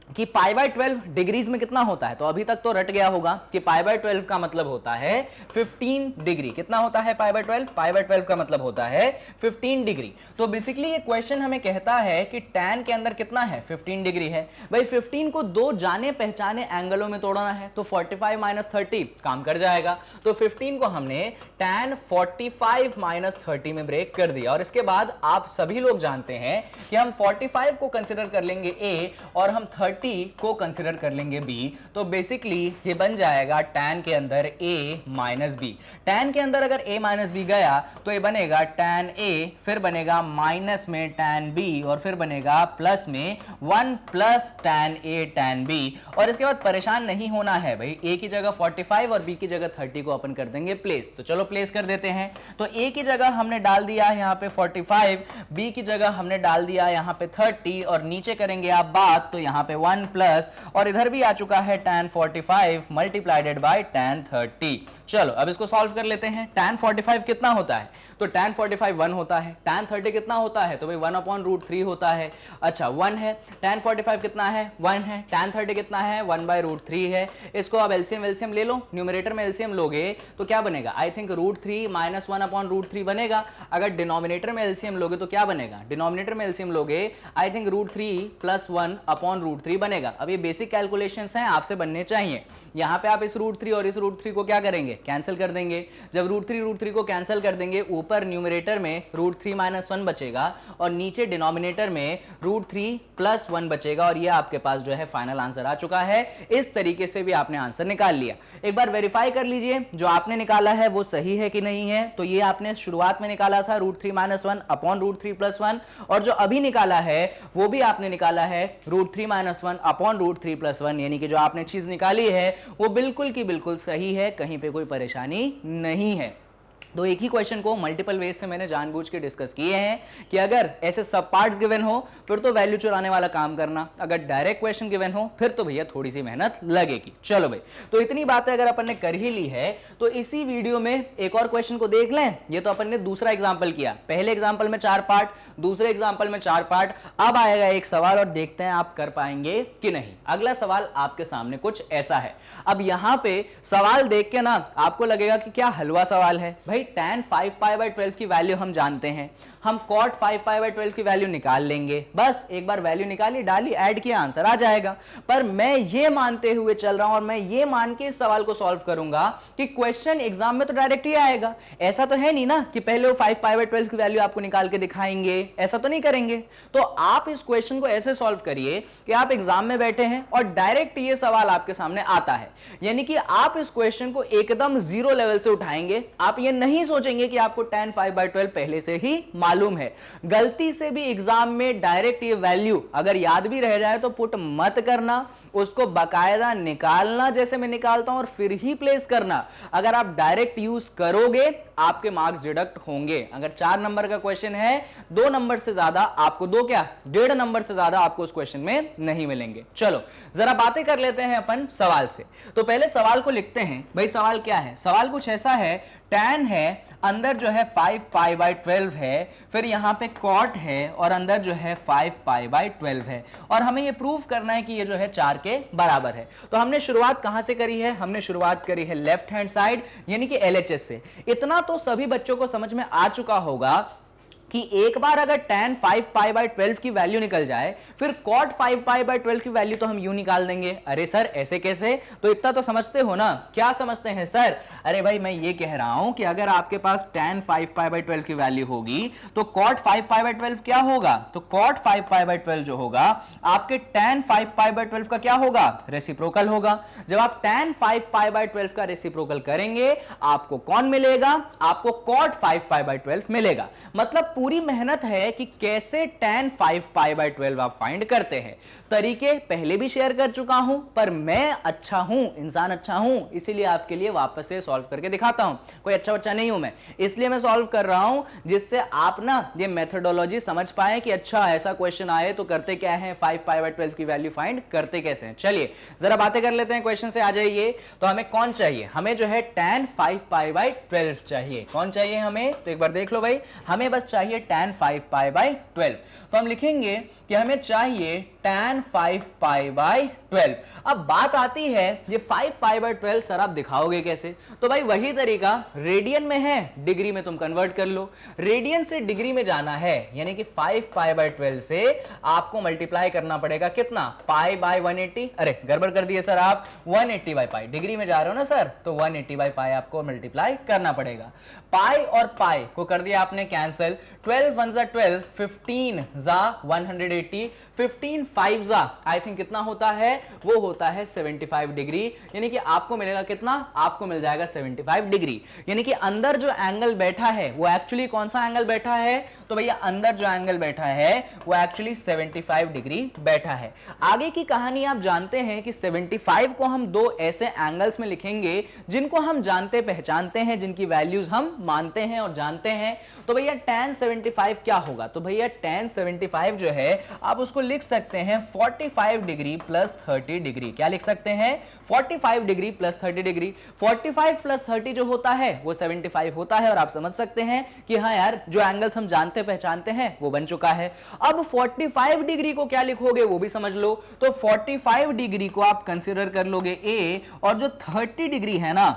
कि π/12 डिग्रीज में कितना होता है, तो अभी तक तो रट गया होगा कि π/12 का मतलब होता है 15 डिग्री। कितना होता है π/12? π/12 का मतलब होता है 15 डिग्री। तो बेसिकली ये क्वेश्चन हमें कहता है कि tan के अंदर कितना है, 15 डिग्री है। भाई 15 को दो जाने पहचाने एंगलों में तोड़ना है, तो 45 - 30 काम कर जाएगा। तो 15 को हमने tan 45 - 30 में ब्रेक कर दिया, और इसके बाद आप सभी लोग जानते हैं कि हम 45 को कंसिडर कर लेंगे A और हम 30 को कंसिडर कर लेंगे B। तो बेसिकली ये बन जाएगा tan के अंदर A - B। tan के अंदर अगर A - B गया तो ये बनेगा tan A, फिर बनेगा माइनस में tan B, और फिर बनेगा प्लस में 1 + tan A tan B। और इसके बाद परेशान नहीं होना है भाई, A की जगह 45 और B की जगह 30 को अपन कर देंगे प्लेस। तो चलो प्लेस कर देते हैं। तो A की जगह हमने डाल दिया यहाँ पे 45, B की जगह हमने डाल दिया यहाँ पे 30, और नीचे करेंगे आप बात तो यहाँ पे 1 प्लस, और इधर भी आ चुका है tan 45 मल्टीप्लाइडेड बाय tan 30। चलो अब इसको सॉल्व कर लेते हैं। tan 45 कितना होता है, तो tan 45 1 होता है। tan 30 कितना होता है, तो भाई 1 अपॉन √3 होता है। अच्छा 1 है, tan 45 कितना है, 1 है, tan 30 कितना है, 1/√3 है। इसको अब एलसीएम ले लो, न्यूमरेटर में एलसीएम लोगे तो क्या बनेगा, आई थिंक √3 - 1 अपॉन √3 बनेगा। अगर डिनोमिनेटर में एलसीएम लोगे तो क्या बनेगा, डिनोमिनेटर में एलसीएम लोगे आई थिंक √3 + 1 अपॉन √3 बनेगा। अब ये बेसिक कैलकुलेशंस हैं, आपसे बनने चाहिए। यहाँ पे आप इस √3 और इस √3 को क्या करेंगे, कैंसिल कर देंगे। जब √3 को कैंसिल कर देंगे, ऊपर न्यूमरेटर में √3 - 1 बचेगा और नीचे डिनोमिनेटर में √3 + 1 बचेगा, और ये आपके पास जो है फाइनल आंसर आ चुका है। इस तरीके से भी आपने आंसर निकाल लिया। एक बार वेरीफाई कर लीजिए जो आपने निकाला है वो सही है कि नहीं है। तो ये आपने शुरुआत में निकाला था √3 - 1 अपॉन √3 + 1, और जो अभी निकाला है वो भी आपने निकाला है √3 - 1 अपॉन √3 + 1, यानी कि जो आपने चीज निकाली है वो बिल्कुल की बिल्कुल सही है, कहीं पे कोई परेशानी नहीं है। तो एक ही क्वेश्चन को मल्टीपल वेज से मैंने जानबूझ के डिस्कस किए हैं कि अगर ऐसे सब पार्ट्स गिवन हो फिर तो वैल्यू चुराने वाला काम करना, अगर डायरेक्ट क्वेश्चन गिवन हो फिर तो भैया थोड़ी सी मेहनत लगेगी। चलो भाई, तो इतनी बातें अगर अपन ने कर ही ली है तो इसी वीडियो में एक और क्वेश्चन को देख लें। ये तो अपन ने दूसरा एग्जाम्पल किया, पहले एग्जाम्पल में 4 पार्ट, दूसरे एग्जाम्पल में 4 पार्ट। अब आएगा एक सवाल और देखते हैं आप कर पाएंगे कि नहीं। अगला सवाल आपके सामने कुछ ऐसा है। अब यहां पे सवाल देख के ना आपको लगेगा कि क्या हलवा सवाल है। भाई भाई tan 5π/12 की वैल्यू हम जानते हैं, हम cot 5π/12 की वैल्यू निकाल लेंगे, बस एक बार वैल्यू निकाली, डाली, ऐड किया, आंसर आ जाएगा। पर मैं ये मानते हुए चल रहा हूं और मैं ये मान के इस सवाल को सॉल्व करूंगा कि क्वेश्चन एग्जाम में तो डायरेक्ट ही आएगा। ऐसा तो है नहीं ना कि पहले वो 5π/12 की वैल्यू आपको निकाल के दिखाएंगे, ऐसा तो नहीं करेंगे। तो आप इस क्वेश्चन को ऐसे सॉल्व करिए कि आप एग्जाम में बैठे हैं और डायरेक्ट ये सवाल आपके सामने आता है, यानी कि आप इस क्वेश्चन को एकदम जीरो लेवल से उठाएंगे। आप ये नहीं सोचेंगे कि आपको tan 5/12 पहले से ही मालूम है। गलती से भी एग्जाम में डायरेक्ट ये वैल्यू अगर याद भी रह जाए तो पुट मत करना, उसको बकायदा निकालना जैसे मैं निकालता हूं और फिर ही प्लेस करना। अगर आप डायरेक्ट यूज करोगे आपके मार्क्स डिडक्ट होंगे। अगर 4 नंबर का क्वेश्चन है, 2 नंबर से ज्यादा आपको, 2 क्या 1.5 नंबर से ज्यादा आपको उस क्वेश्चन में नहीं मिलेंगे। चलो जरा बातें कर लेते हैं अपन सवाल से। तो पहले सवाल को लिखते हैं। भाई सवाल क्या है? सवाल कुछ ऐसा है, tan है, अंदर जो है 5π/12 है, फिर यहां पे cot है और अंदर जो है 5π/12 है, और हमें ये प्रूव करना है कि ये जो है 4 के बराबर है। तो हमने शुरुआत कहां से करी है? हमने शुरुआत करी है लेफ्ट हैंड साइड यानी कि LHS से। इतना तो सभी बच्चों को समझ में आ चुका होगा कि एक बार अगर tan 5π/12 की वैल्यू निकल जाए, फिर cot 5π/12 की वैल्यू तो हम यूं निकाल देंगे। अरे सर ऐसे कैसे? तो इतना तो समझते हो ना। क्या समझते हैं सर? अरे भाई मैं ये कह रहा हूं कि अगर आपके पास tan 5π/12 की वैल्यू होगी तो cot 5π/12 क्या होगा? तो cot 5π/12 जो होगा आपके tan 5π/12 का क्या होगा? रेसिप्रोकल होगा। जब आप tan 5π/12 का रेसिप्रोकल करेंगे आपको कौन मिलेगा? आपको cot 5π/12 मिलेगा। मतलब पूरी मेहनत है कि कैसे tan 5π/12 आप फाइंड करते हैं। तरीके पहले भी शेयर कर चुका हूं, पर मैं अच्छा हूं, इंसान अच्छा हूं, इसीलिए आपके लिए वापस से सॉल्व करके दिखाता हूं। कोई अच्छा बच्चा नहीं हूं मैं, इसलिए मैं सॉल्व कर रहा हूं जिससे आप ना ये मेथोडोलॉजी समझ पाए कि अच्छा ऐसा क्वेश्चन आए तो करते क्या है, 5π/12 की वैल्यू फाइंड करते कैसे हैं। चलिए जरा बातें कर लेते हैं, क्वेश्चन से आ जाइए। तो हमें कौन चाहिए? हमें जो है tan 5π/12 चाहिए। कौन चाहिए हमें? तो एक बार देख लो भाई, हमें बस चाहिए tan 5π/12। तो हम लिखेंगे कि हमें चाहिए tan 5π/12। अब बात आती है ये 5π/12 सर आप दिखाओगे कैसे? तो भाई वही तरीका, रेडियन में है, डिग्री में तुम कन्वर्ट कर लो। रेडियन से डिग्री में जाना है यानी कि 5π/12 से आपको मल्टीप्लाई करना पड़ेगा कितना? π/180। अरे गड़बड़ कर दिए सर आप, 180/π। डिग्री में जा रहे हो ना सर, तो 180/π आपको मल्टीप्लाई करना पड़ेगा। पाई और पाई को कर दिया आपने कैंसिल, 12 1 जा 12, 15 जा 180, 15 5 जा आई थिंक कितना होता है? वो होता है 75 डिग्री। यानी कि आपको मिलेगा कितना? आपको मिल जाएगा 75 डिग्री। यानी कि अंदर जो एंगल बैठा है वो एक्चुअली कौन सा एंगल बैठा है? तो भैया अंदर जो एंगल बैठा है वो एक्चुअली 75 डिग्री बैठा है। आगे की कहानी आप जानते हैं कि 75 को हम दो ऐसे एंगल्स में लिखेंगे जिनको हम जानते पहचानते हैं, जिनकी वैल्यूज हम मानते हैं और जानते हैं। तो भैया tan 75 क्या होगा? तो भैया tan 75 जो है आप उसको लिख सकते हैं 45 डिग्री प्लस 30 डिग्री। क्या लिख सकते हैं? 45 डिग्री प्लस 30 डिग्री। 45 प्लस 30 जो होता है वो 75 होता है, और आप समझ सकते हैं कि हाँ यार जो एंगल्स हम जानते पहचानते हैं वो बन चुका है। अब 45 डिग्री को क्या लिखोगे वो भी समझ लो। तो 45 डिग्री को आप कंसीडर कर लोगे ए, और जो 30 डिग्री है ना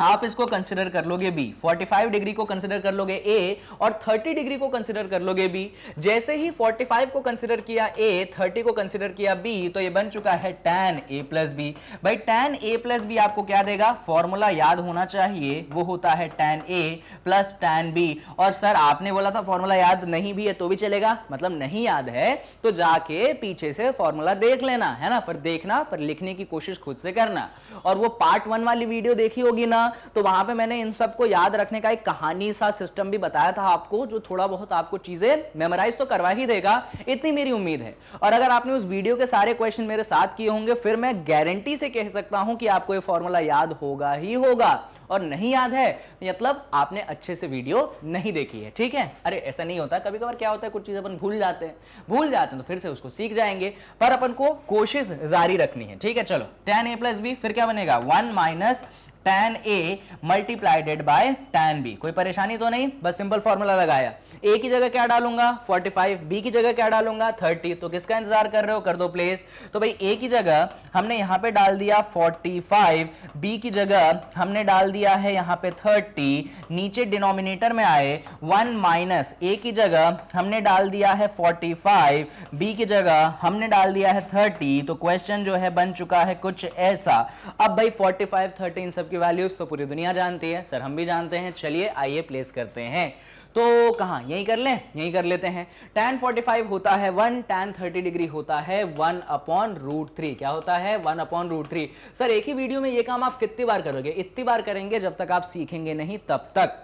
आप इसको कंसिडर कर लोगे बी। 45 डिग्री को कंसिडर कर लोगे ए और 30 डिग्री को कंसिडर कर लोगे बी। जैसे ही 45 को कंसिडर किया ए, 30 को कंसिडर किया बी, तो ये बन चुका है tan a प्लस बी। भाई tan a प्लस बी आपको क्या देगा? फॉर्मूला याद होना चाहिए, वो होता है tan a plus tan b। और सर आपने बोला था फॉर्मूला याद नहीं भी है तो भी चलेगा, मतलब नहीं याद है तो जाके पीछे से फॉर्मूला देख लेना, है ना। पर देखना, पर लिखने की कोशिश खुद से करना। और वो पार्ट 1 वाली वीडियो देखी होगी ना, तो वहां पे मैंने इन सबको याद रखने का एक कहानी सा सिस्टम भी बताया था आपको, जो थोड़ा बहुत आपको चीजें मेमोराइज तो करवा ही देगा, इतनी मेरी उम्मीद है। और अगर आपने उस वीडियो के सारे क्वेश्चन मेरे साथ किए होंगे, फिर मैं गारंटी से कह सकता हूं कि आपको ये फॉर्मूला याद होगा ही होगा। और नहीं याद है मतलब आपने अच्छे से वीडियो नहीं देखी है, ठीक है। अरे ऐसा नहीं होता, कभी कभार क्या होता है कुछ चीजें अपन भूल जाते हैं तो फिर से उसको सीख जाएंगे, पर अपन को कोशिश जारी रखनी है, ठीक है। चलो tan a प्लस बी, फिर क्या बनेगा 1 minus tan A मल्टीप्लाइडेड bye tan B। कोई परेशानी तो नहीं, बस सिंपल फॉर्मूला लगाया। A की जगह क्या डालूंगा 45, B की जगह क्या डालूंगा 30। तो किसका इंतजार कर रहे हो, कर दो प्लेस। तो भाई A की जगह हमने यहां पे डाल दिया 45, B की जगह हमने डाल दिया है यहां पे 30, नीचे डिनोमिनेटर में आए 1 माइनस A की जगह हमने डाल दिया है 45, B की जगह हमने डाल दिया है 30। तो क्वेश्चन जो है बन चुका है कुछ ऐसा। अब भाई 45, 30 इन सब की वैल्यूज तो पूरी दुनिया जानती है, सर हम भी जानते हैं। चलिए आइए प्लेस करते हैं। तो कहां, यही कर लें, यही कर लेते हैं। tan 45 होता है 1, tan 30 डिग्री होता है 1/√3। क्या होता है 1/√3। सर एक ही वीडियो में ये काम आप कितनी बार करोगे, इतनी बार करेंगे जब तक आप सीखेंगे नहीं तब तक।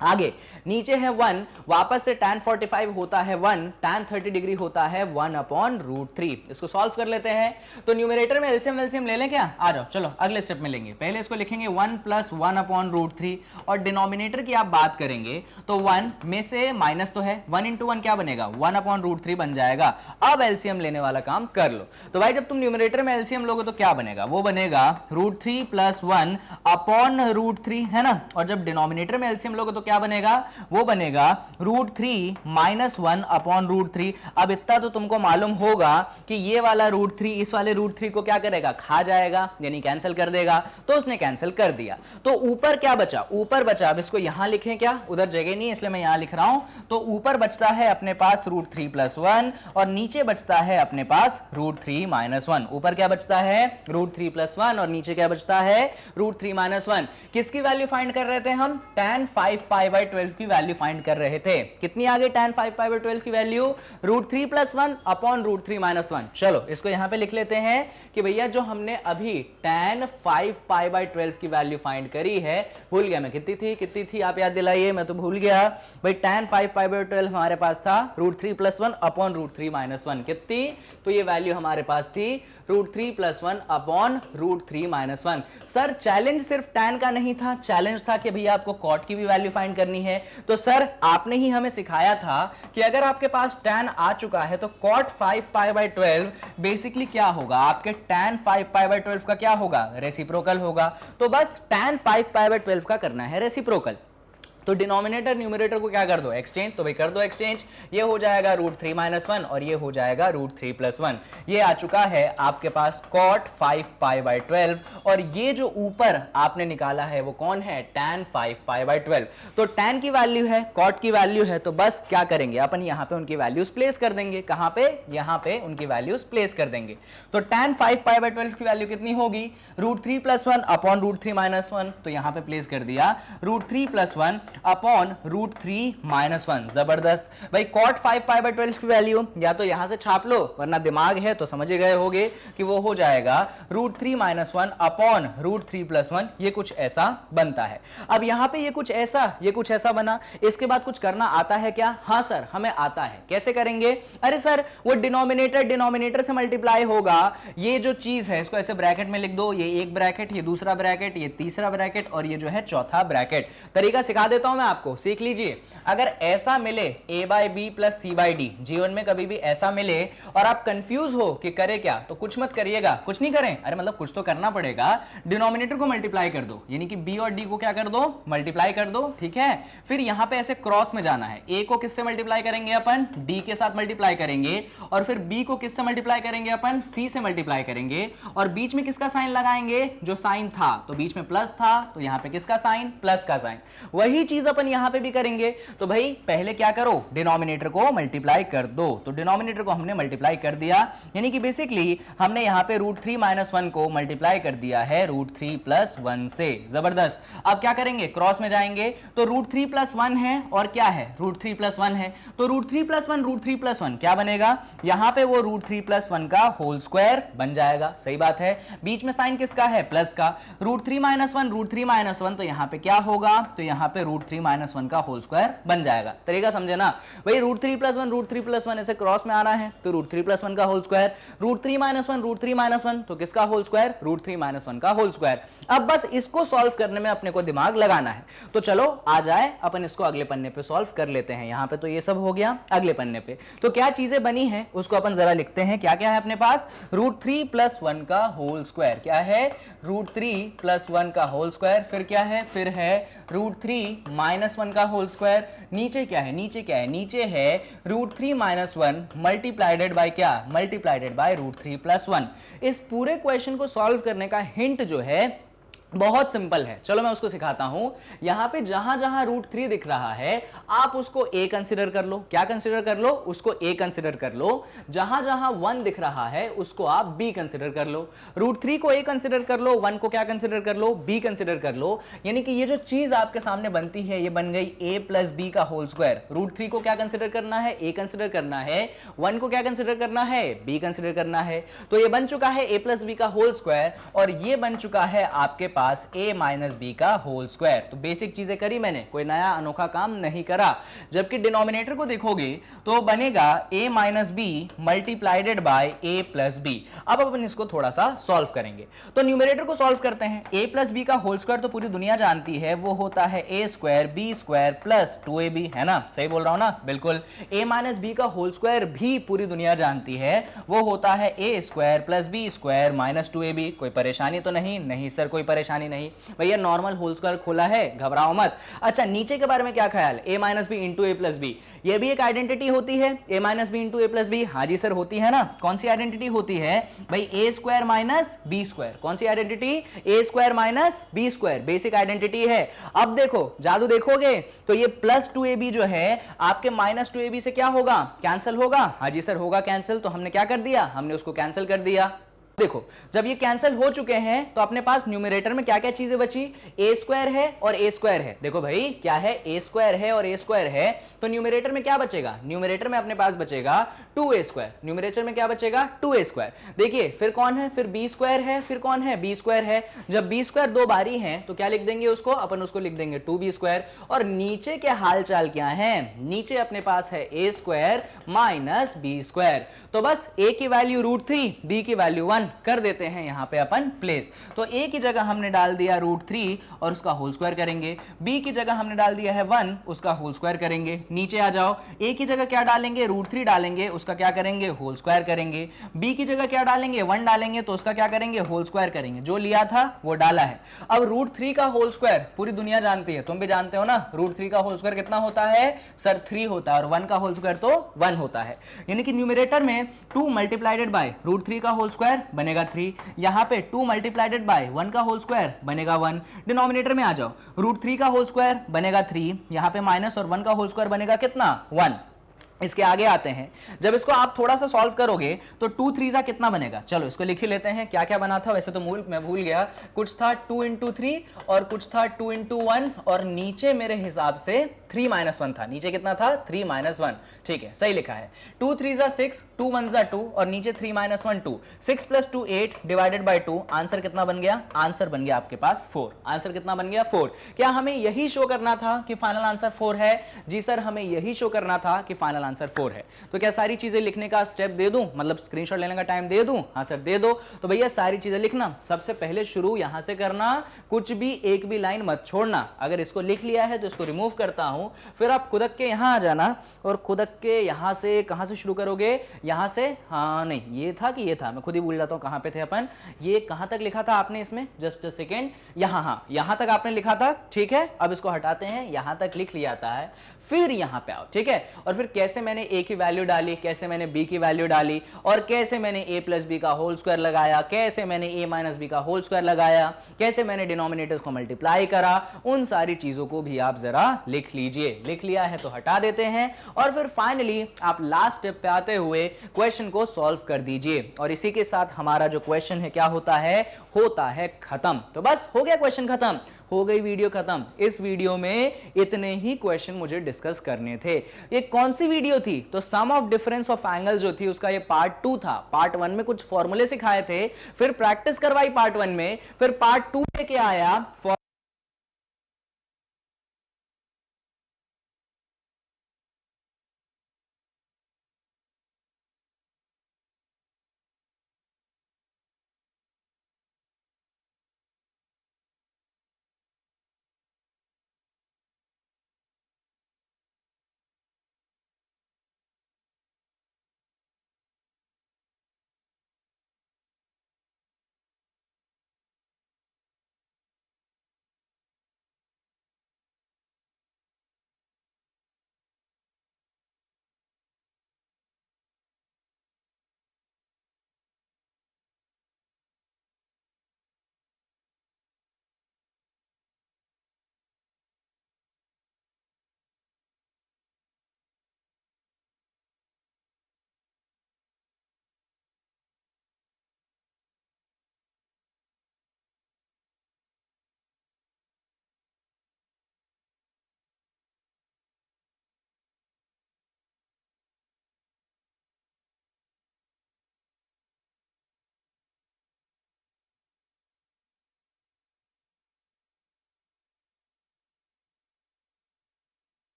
आगे नीचे है 1, वापस से tan 45 होता है 1, tan 30 डिग्री होता है 1/√3। इसको सॉल्व कर लेते हैं। तो न्यूमरेटर में एलसीएम वेलसीएम ले लें क्या, आ जाओ चलो अगले स्टेप में लेंगे। पहले इसको लिखेंगे 1 + 1/√3 और डिनोमिनेटर की आप बात करेंगे तो 1 में से माइनस तो है, 1 × 1 क्या बनेगा 1/√3 बन जाएगा। अब एलसीएम लेने वाला काम कर लो। तो भाई जब तुम न्यूमरेटर में एलसीएम लोगे तो क्या बनेगा, वो बनेगा √3 + 1/√3 है ना। और जब डिनोमिनेटर में एलसीएम लोगे तो क्या बनेगा, वो बनेगा √3 - 1/√3। अब इतना तो तुमको मालूम होगा कि ये वाला √3 इस वाले √3 को क्या करेगा, खा जाएगा, यानी कैंसिल कर देगा। तो उसने कैंसिल कर दिया। तो ऊपर क्या बचा, ऊपर बचा, अब इसको यहां लिखें क्या, उधर जगह नहीं इसलिए मैं यहां लिख रहा हूं। तो ऊपर बचता है अपने पास √3 + 1 और नीचे बचता है अपने पास √3 - 1। ऊपर क्या बचता है √3 + 1 और नीचे क्या बचता है √3 - 1। किसकी वैल्यू फाइंड कर रहे थे हम, tan 5π/12 की वैल्यू फाइंड कर रहे थे। कितनी आ गई tan 5π/12 की वैल्यू, √3 + 1/√3 - 1। चलो इसको यहां पे लिख लेते हैं कि भैया जो हमने अभी tan 5π/12 की वैल्यू फाइंड करी है, भूल गया मैं कितनी थी आप याद दिलाइए, मैं तो भूल गया भाई। tan 5π/12 हमारे पास था √3 + 1/√3 - 1। कितनी, तो ये वैल्यू हमारे पास थी √3 + 1/√3 - 1। सर चैलेंज सिर्फ tan का नहीं था, चैलेंज था कि भैया आपको cot की भी वैल्यू फाइंड करनी है। तो सर आपने ही हमें सिखाया था कि अगर आपके पास tan आ चुका है तो cot 5π/12 बेसिकली क्या होगा, आपके tan 5π/12 का क्या होगा, रेसिप्रोकल होगा। तो बस tan 5π/12 का करना है रेसिप्रोकल। तो डिनोमिनेटर न्यूमरेटर को क्या कर दो, एक्सचेंज। तो भाई कर दो एक्सचेंज, ये हो जाएगा √3 - 1 और ये हो जाएगा √3 + 1। ये आ चुका है आपके पास cot 5π/12 और ये जो ऊपर आपने निकाला है वो कौन है, tan 5π/12। तो tan की वैल्यू है, cot की वैल्यू है, तो बस क्या करेंगे अपन यहाँ पे उनकी वैल्यूज प्लेस कर देंगे। कहां पे, यहाँ पे उनकी वैल्यूज प्लेस कर देंगे। तो tan 5π/12 की वैल्यू कितनी होगी, √3 + 1/√3 - 1। तो यहाँ पे प्लेस कर दिया √3 + 1/√3 - 1। जबरदस्त भाई। cot 5π/12 की वैल्यू या तो यहां से छाप लो, वरना दिमाग है तो समझ गए होगे कि वो हो जाएगा √3 - 1/√3 + 1। ये कुछ ऐसा बनता है। अब यहां पे ये कुछ ऐसा बना। इसके बाद कुछ करना आता है क्या, हाँ सर हमें आता है। कैसे करेंगे, अरे सर वो डिनोमिनेटर से मल्टीप्लाई होगा। ये जो चीज है इसको ऐसे ब्रैकेट में लिख दो, ये एक ब्रैकेट, ये दूसरा ब्रैकेट, ये तीसरा ब्रैकेट और ये जो है चौथा ब्रैकेट। तरीका सिखा देता हूं मैं आपको, सीख लीजिए। अगर ऐसा मिले a/b + c/d, जीवन में कभी भी ऐसा मिले और आप कंफ्यूज हो कि करे क्या, तो कुछ मत करिएगा, कुछ नहीं करें, अरे मतलब कुछ तो करना पड़ेगा। डिनोमिनेटर को मल्टीप्लाई कर दो, यानी कि b और d को क्या कर दो, मल्टीप्लाई कर दो, ठीक है। फिर यहां पे ऐसे क्रॉस में जाना है। a को किससे मल्टीप्लाई करेंगे अपन, d के साथ मल्टीप्लाई करेंगे और फिर b को किससे मल्टीप्लाई करेंगे अपन, c से मल्टीप्लाई करेंगे और बीच में किसका साइन लगाएंगे, जो साइन था, तो बीच में प्लस था तो यहां पे किसका साइन, प्लस का साइन। वही चीज अपन यहां पे भी करेंगे। तो भाई पहले क्या करो, डिनोमिनेटर को मल्टीप्लाई कर दो। तो डिनोमिनेटर को हमने मल्टीप्लाई कर दिया, यानी कि बेसिकली हमने यहां पे √3 - 1 को मल्टीप्लाई कर दिया है √3 + 1 से। जबरदस्त। अब क्या करेंगे, क्रॉस में जाएंगे तो √3 + 1 है और क्या है, √3 + 1 है। तो √3 + 1 √3 + 1 क्या बनेगा, यहां पे वो √3 + 1 का होल स्क्वायर बन जाएगा। सही बात है। बीच में साइन किसका है, प्लस का। √3 - 1 √3 - 1 तो यहां पे क्या होगा, तो यहां पे √3 - 1 का होल स्क्वायर बन जाएगा। तरीका समझे ना भाई, √3 + 1 ऐसे क्रॉस में आना है तो √3 + 1 का होल स्क्वायर, √3 - 1 √3 - 1 तो किसका होल स्क्वायर, √3 - 1 का होल स्क्वायर। अब बस इसको सॉल्व करने में अपने को दिमाग लगाना है। तो चलो आ जाए अपन इसको अगले पन्ने पे सॉल्व कर लेते हैं। यहां पे तो ये सब हो गया, अगले पन्ने पे तो क्या चीजें बनी हैं उसको अपन जरा लिखते हैं। क्या क्या है अपने पास, √3 + 1 का होल स्क्वायर, क्या है √3 + 1 का होल स्क्वायर, फिर क्या है, फिर है √3 - 1 का होल स्क्वायर, नीचे क्या है, नीचे क्या है, नीचे है √3 - 1 मल्टीप्लाइडेड बाय क्या, मल्टीप्लाइडेड बाय √3 + 1। इस पूरे क्वेश्चन को सॉल्व करने का हिंट जो है बहुत सिंपल है, चलो मैं उसको सिखाता हूं। यहां पे जहां जहां √3 दिख रहा है आप उसको a कंसीडर कर लो, क्या कंसीडर कर लो, उसको a कंसीडर कर लो। जहां जहां 1 दिख रहा है उसको आप b कंसीडर कर लो। √3 को a कंसीडर कर लो, 1 को क्या कंसीडर कर लो, b कंसीडर कर लो। यानी कि ये जो चीज आपके सामने बनती है ये बन गई a + b का होल स्क्वायर। √3 को क्या कंसीडर करना है, a कंसीडर करना है, 1 को क्या कंसीडर करना है, b कंसीडर करना है। तो ये बन चुका है a + b का होल स्क्वायर और ये बन चुका है आपके पास a - b का होल स्क्वायर। तो बेसिक चीजें करी मैंने, कोई नया अनोखा काम नहीं करा। जबकि डिनोमिनेटर को देखोगे तो बनेगा a - b मल्टीप्लाइडेड bye a + b। अब अपन इसको थोड़ा सा सॉल्व करेंगे। तो न्यूमरेटर को सॉल्व करते हैं। a + b का होल स्क्वायर तो पूरी दुनिया जानती है, वो होता है a² b² + 2ab, है ना, सही बोल रहा हूं ना, बिल्कुल। a - b का होल स्क्वायर भी पूरी दुनिया जानती है, वो होता है a² + b² - 2ab। कोई परेशानी तो नहीं, नहीं सर कोई परेशानी नहीं भैया, नॉर्मल होल स्क्वायर खोला है, घबराओ मत। अच्छा नीचे के बारे में क्या ख्याल, a - b × a + b, ये भी एक आइडेंटिटी होती है, a - b × a + b, हाँ जी सर होती है ना। कौन सी आइडेंटिटी होती है भाई, a² - b², कौन सी identity, a² - b², basic identity है। अब देखो जादू देखोगे तो ये +2ab जो है आपके -2ab से क्या होगा, कैंसिल होगा, हाँ जी सर होगा कैंसिल। तो हमने क्या कर दिया, हमने उसको कैंसिल कर दिया। देखो जब ये कैंसिल हो चुके हैं तो अपने पास न्यूमरेटर में क्या क्या चीजें बची, a² है और a² है। देखो भाई क्या है, a² है और a² है, तो न्यूमरेटर में क्या बचेगा, न्यूमरेटर में अपने पास बचेगा 2a²। न्यूमरेटर में क्या बचेगा, 2a²। देखिए फिर कौन है, फिर b² है, फिर कौन है, b² है। जब b² दो बारी है तो क्या लिख देंगे उसको, अपन उसको लिख देंगे 2b²। और नीचे के हालचाल क्या है, नीचे अपने पास है a² - b²। तो बस a की वैल्यू √3, b की वैल्यू 1 कर देते हैं यहां पे अपन प्लेस। तो a की जगह हमने डाल दिया √3 और उसका होल स्क्वायर करेंगे, b की जगह हमने डाल दिया है 1, उसका होल स्क्वायर करेंगे। नीचे आ जाओ, a की जगह क्या डालेंगे, √3 डालेंगे, उसका क्या करेंगे, होल स्क्वायर करेंगे। b की जगह क्या डालेंगे, 1 डालेंगे तो उसका क्या करेंगे, होल स्क्वायर करेंगे। जो लिया था वो डाला है। अब √3 का होल स्क्वायर पूरी दुनिया जानती है, तुम भी जानते हो ना, √3 का होल स्क्वायर कितना होता है सर, 3 होता है, और 1 का होल स्क्वायर तो 1 होता है। यानी कि न्यूमरेटर में 2 मल्टीप्लाइडेड बाय √3 का होल स्क्वायर बनेगा 3, यहां पे 2 मल्टीप्लाइडेड बाय 1 का होल स्क्वायर बनेगा 1। डिनोमिनेटर में आ जाओ, √3 का होल स्क्वायर बनेगा 3, यहां पे माइनस, और 1 का होल स्क्वायर बनेगा कितना, 1। इसके आगे आते हैं, जब इसको आप थोड़ा सा सॉल्व करोगे तो 2 3 कितना बनेगा, चलो इसको लिख ही लेते हैं। क्या क्या बना था वैसे तो मैं भूल गया, कुछ था 2 × 3 और कुछ था 2 × 1, और नीचे मेरे हिसाब से 3 - 1 था। नीचे कितना था, 3 - 1, ठीक है सही लिखा है। 2 3 6, 2 1 2, और नीचे 3 - 1 2, 6 + 2 8 डिवाइडेड बाय 2, आंसर कितना बन गया, आंसर बन गया आपके पास 4। आंसर कितना बन गया, 4। क्या हमें यही शो करना था कि फाइनल आंसर 4 है, जी सर हमें यही शो करना था कि फाइनल आंसर 4 है। तो क्या सारी चीजें लिखने का स्टेप दे दूं, मतलब स्क्रीनशॉट लेने का टाइम दे दूं, हाँ सर दे दो। तो भैया सारी चीजें लिखना, सबसे पहले शुरू यहां से करना, कुछ भी एक भी लाइन मत छोड़ना। अगर इसको लिख लिया है तो इसको रिमूव करता हूं, फिर आप खुदक के यहां आ जाना, और खुदक के यहां से कहां से शुरू करोगे, यहां से, हाँ नहीं ये था कि ये था, मैं खुद ही भूल जाता हूं कहां पे थे अपन। ये कहां तक लिखा था आपने इसमें, जस्ट अ सेकेंड, यहां, हाँ यहां तक आपने लिखा था, ठीक है। अब इसको हटाते हैं, यहां तक लिख लिया है, फिर यहां पे आओ, ठीक है। और फिर कैसे मैंने a की वैल्यू डाली, कैसे मैंने b की वैल्यू डाली, और कैसे मैंने a + b का होल स्क्वायर लगाया, कैसे मैंने a - b का होल स्क्वायर लगाया, कैसे मैंने डिनोमिनेटर्स को मल्टीप्लाई करा, उन सारी चीजों को भी आप जरा लिख लीजिए। लिख लिया है तो हटा देते हैं, और फिर फाइनली आप लास्ट स्टेप पे आते हुए क्वेश्चन को सॉल्व कर दीजिए। और इसी के साथ हमारा जो क्वेश्चन है क्या होता है खत्म। तो बस हो गया क्वेश्चन खत्म, हो गई वीडियो खत्म। इस वीडियो में इतने ही क्वेश्चन मुझे डिस्कस करने थे। ये कौन सी वीडियो थी, तो सम ऑफ डिफरेंस ऑफ एंगल जो थी उसका ये पार्ट 2 था। पार्ट 1 में कुछ फॉर्मूले सिखाए थे, फिर प्रैक्टिस करवाई पार्ट 1 में, फिर पार्ट 2 लेके आया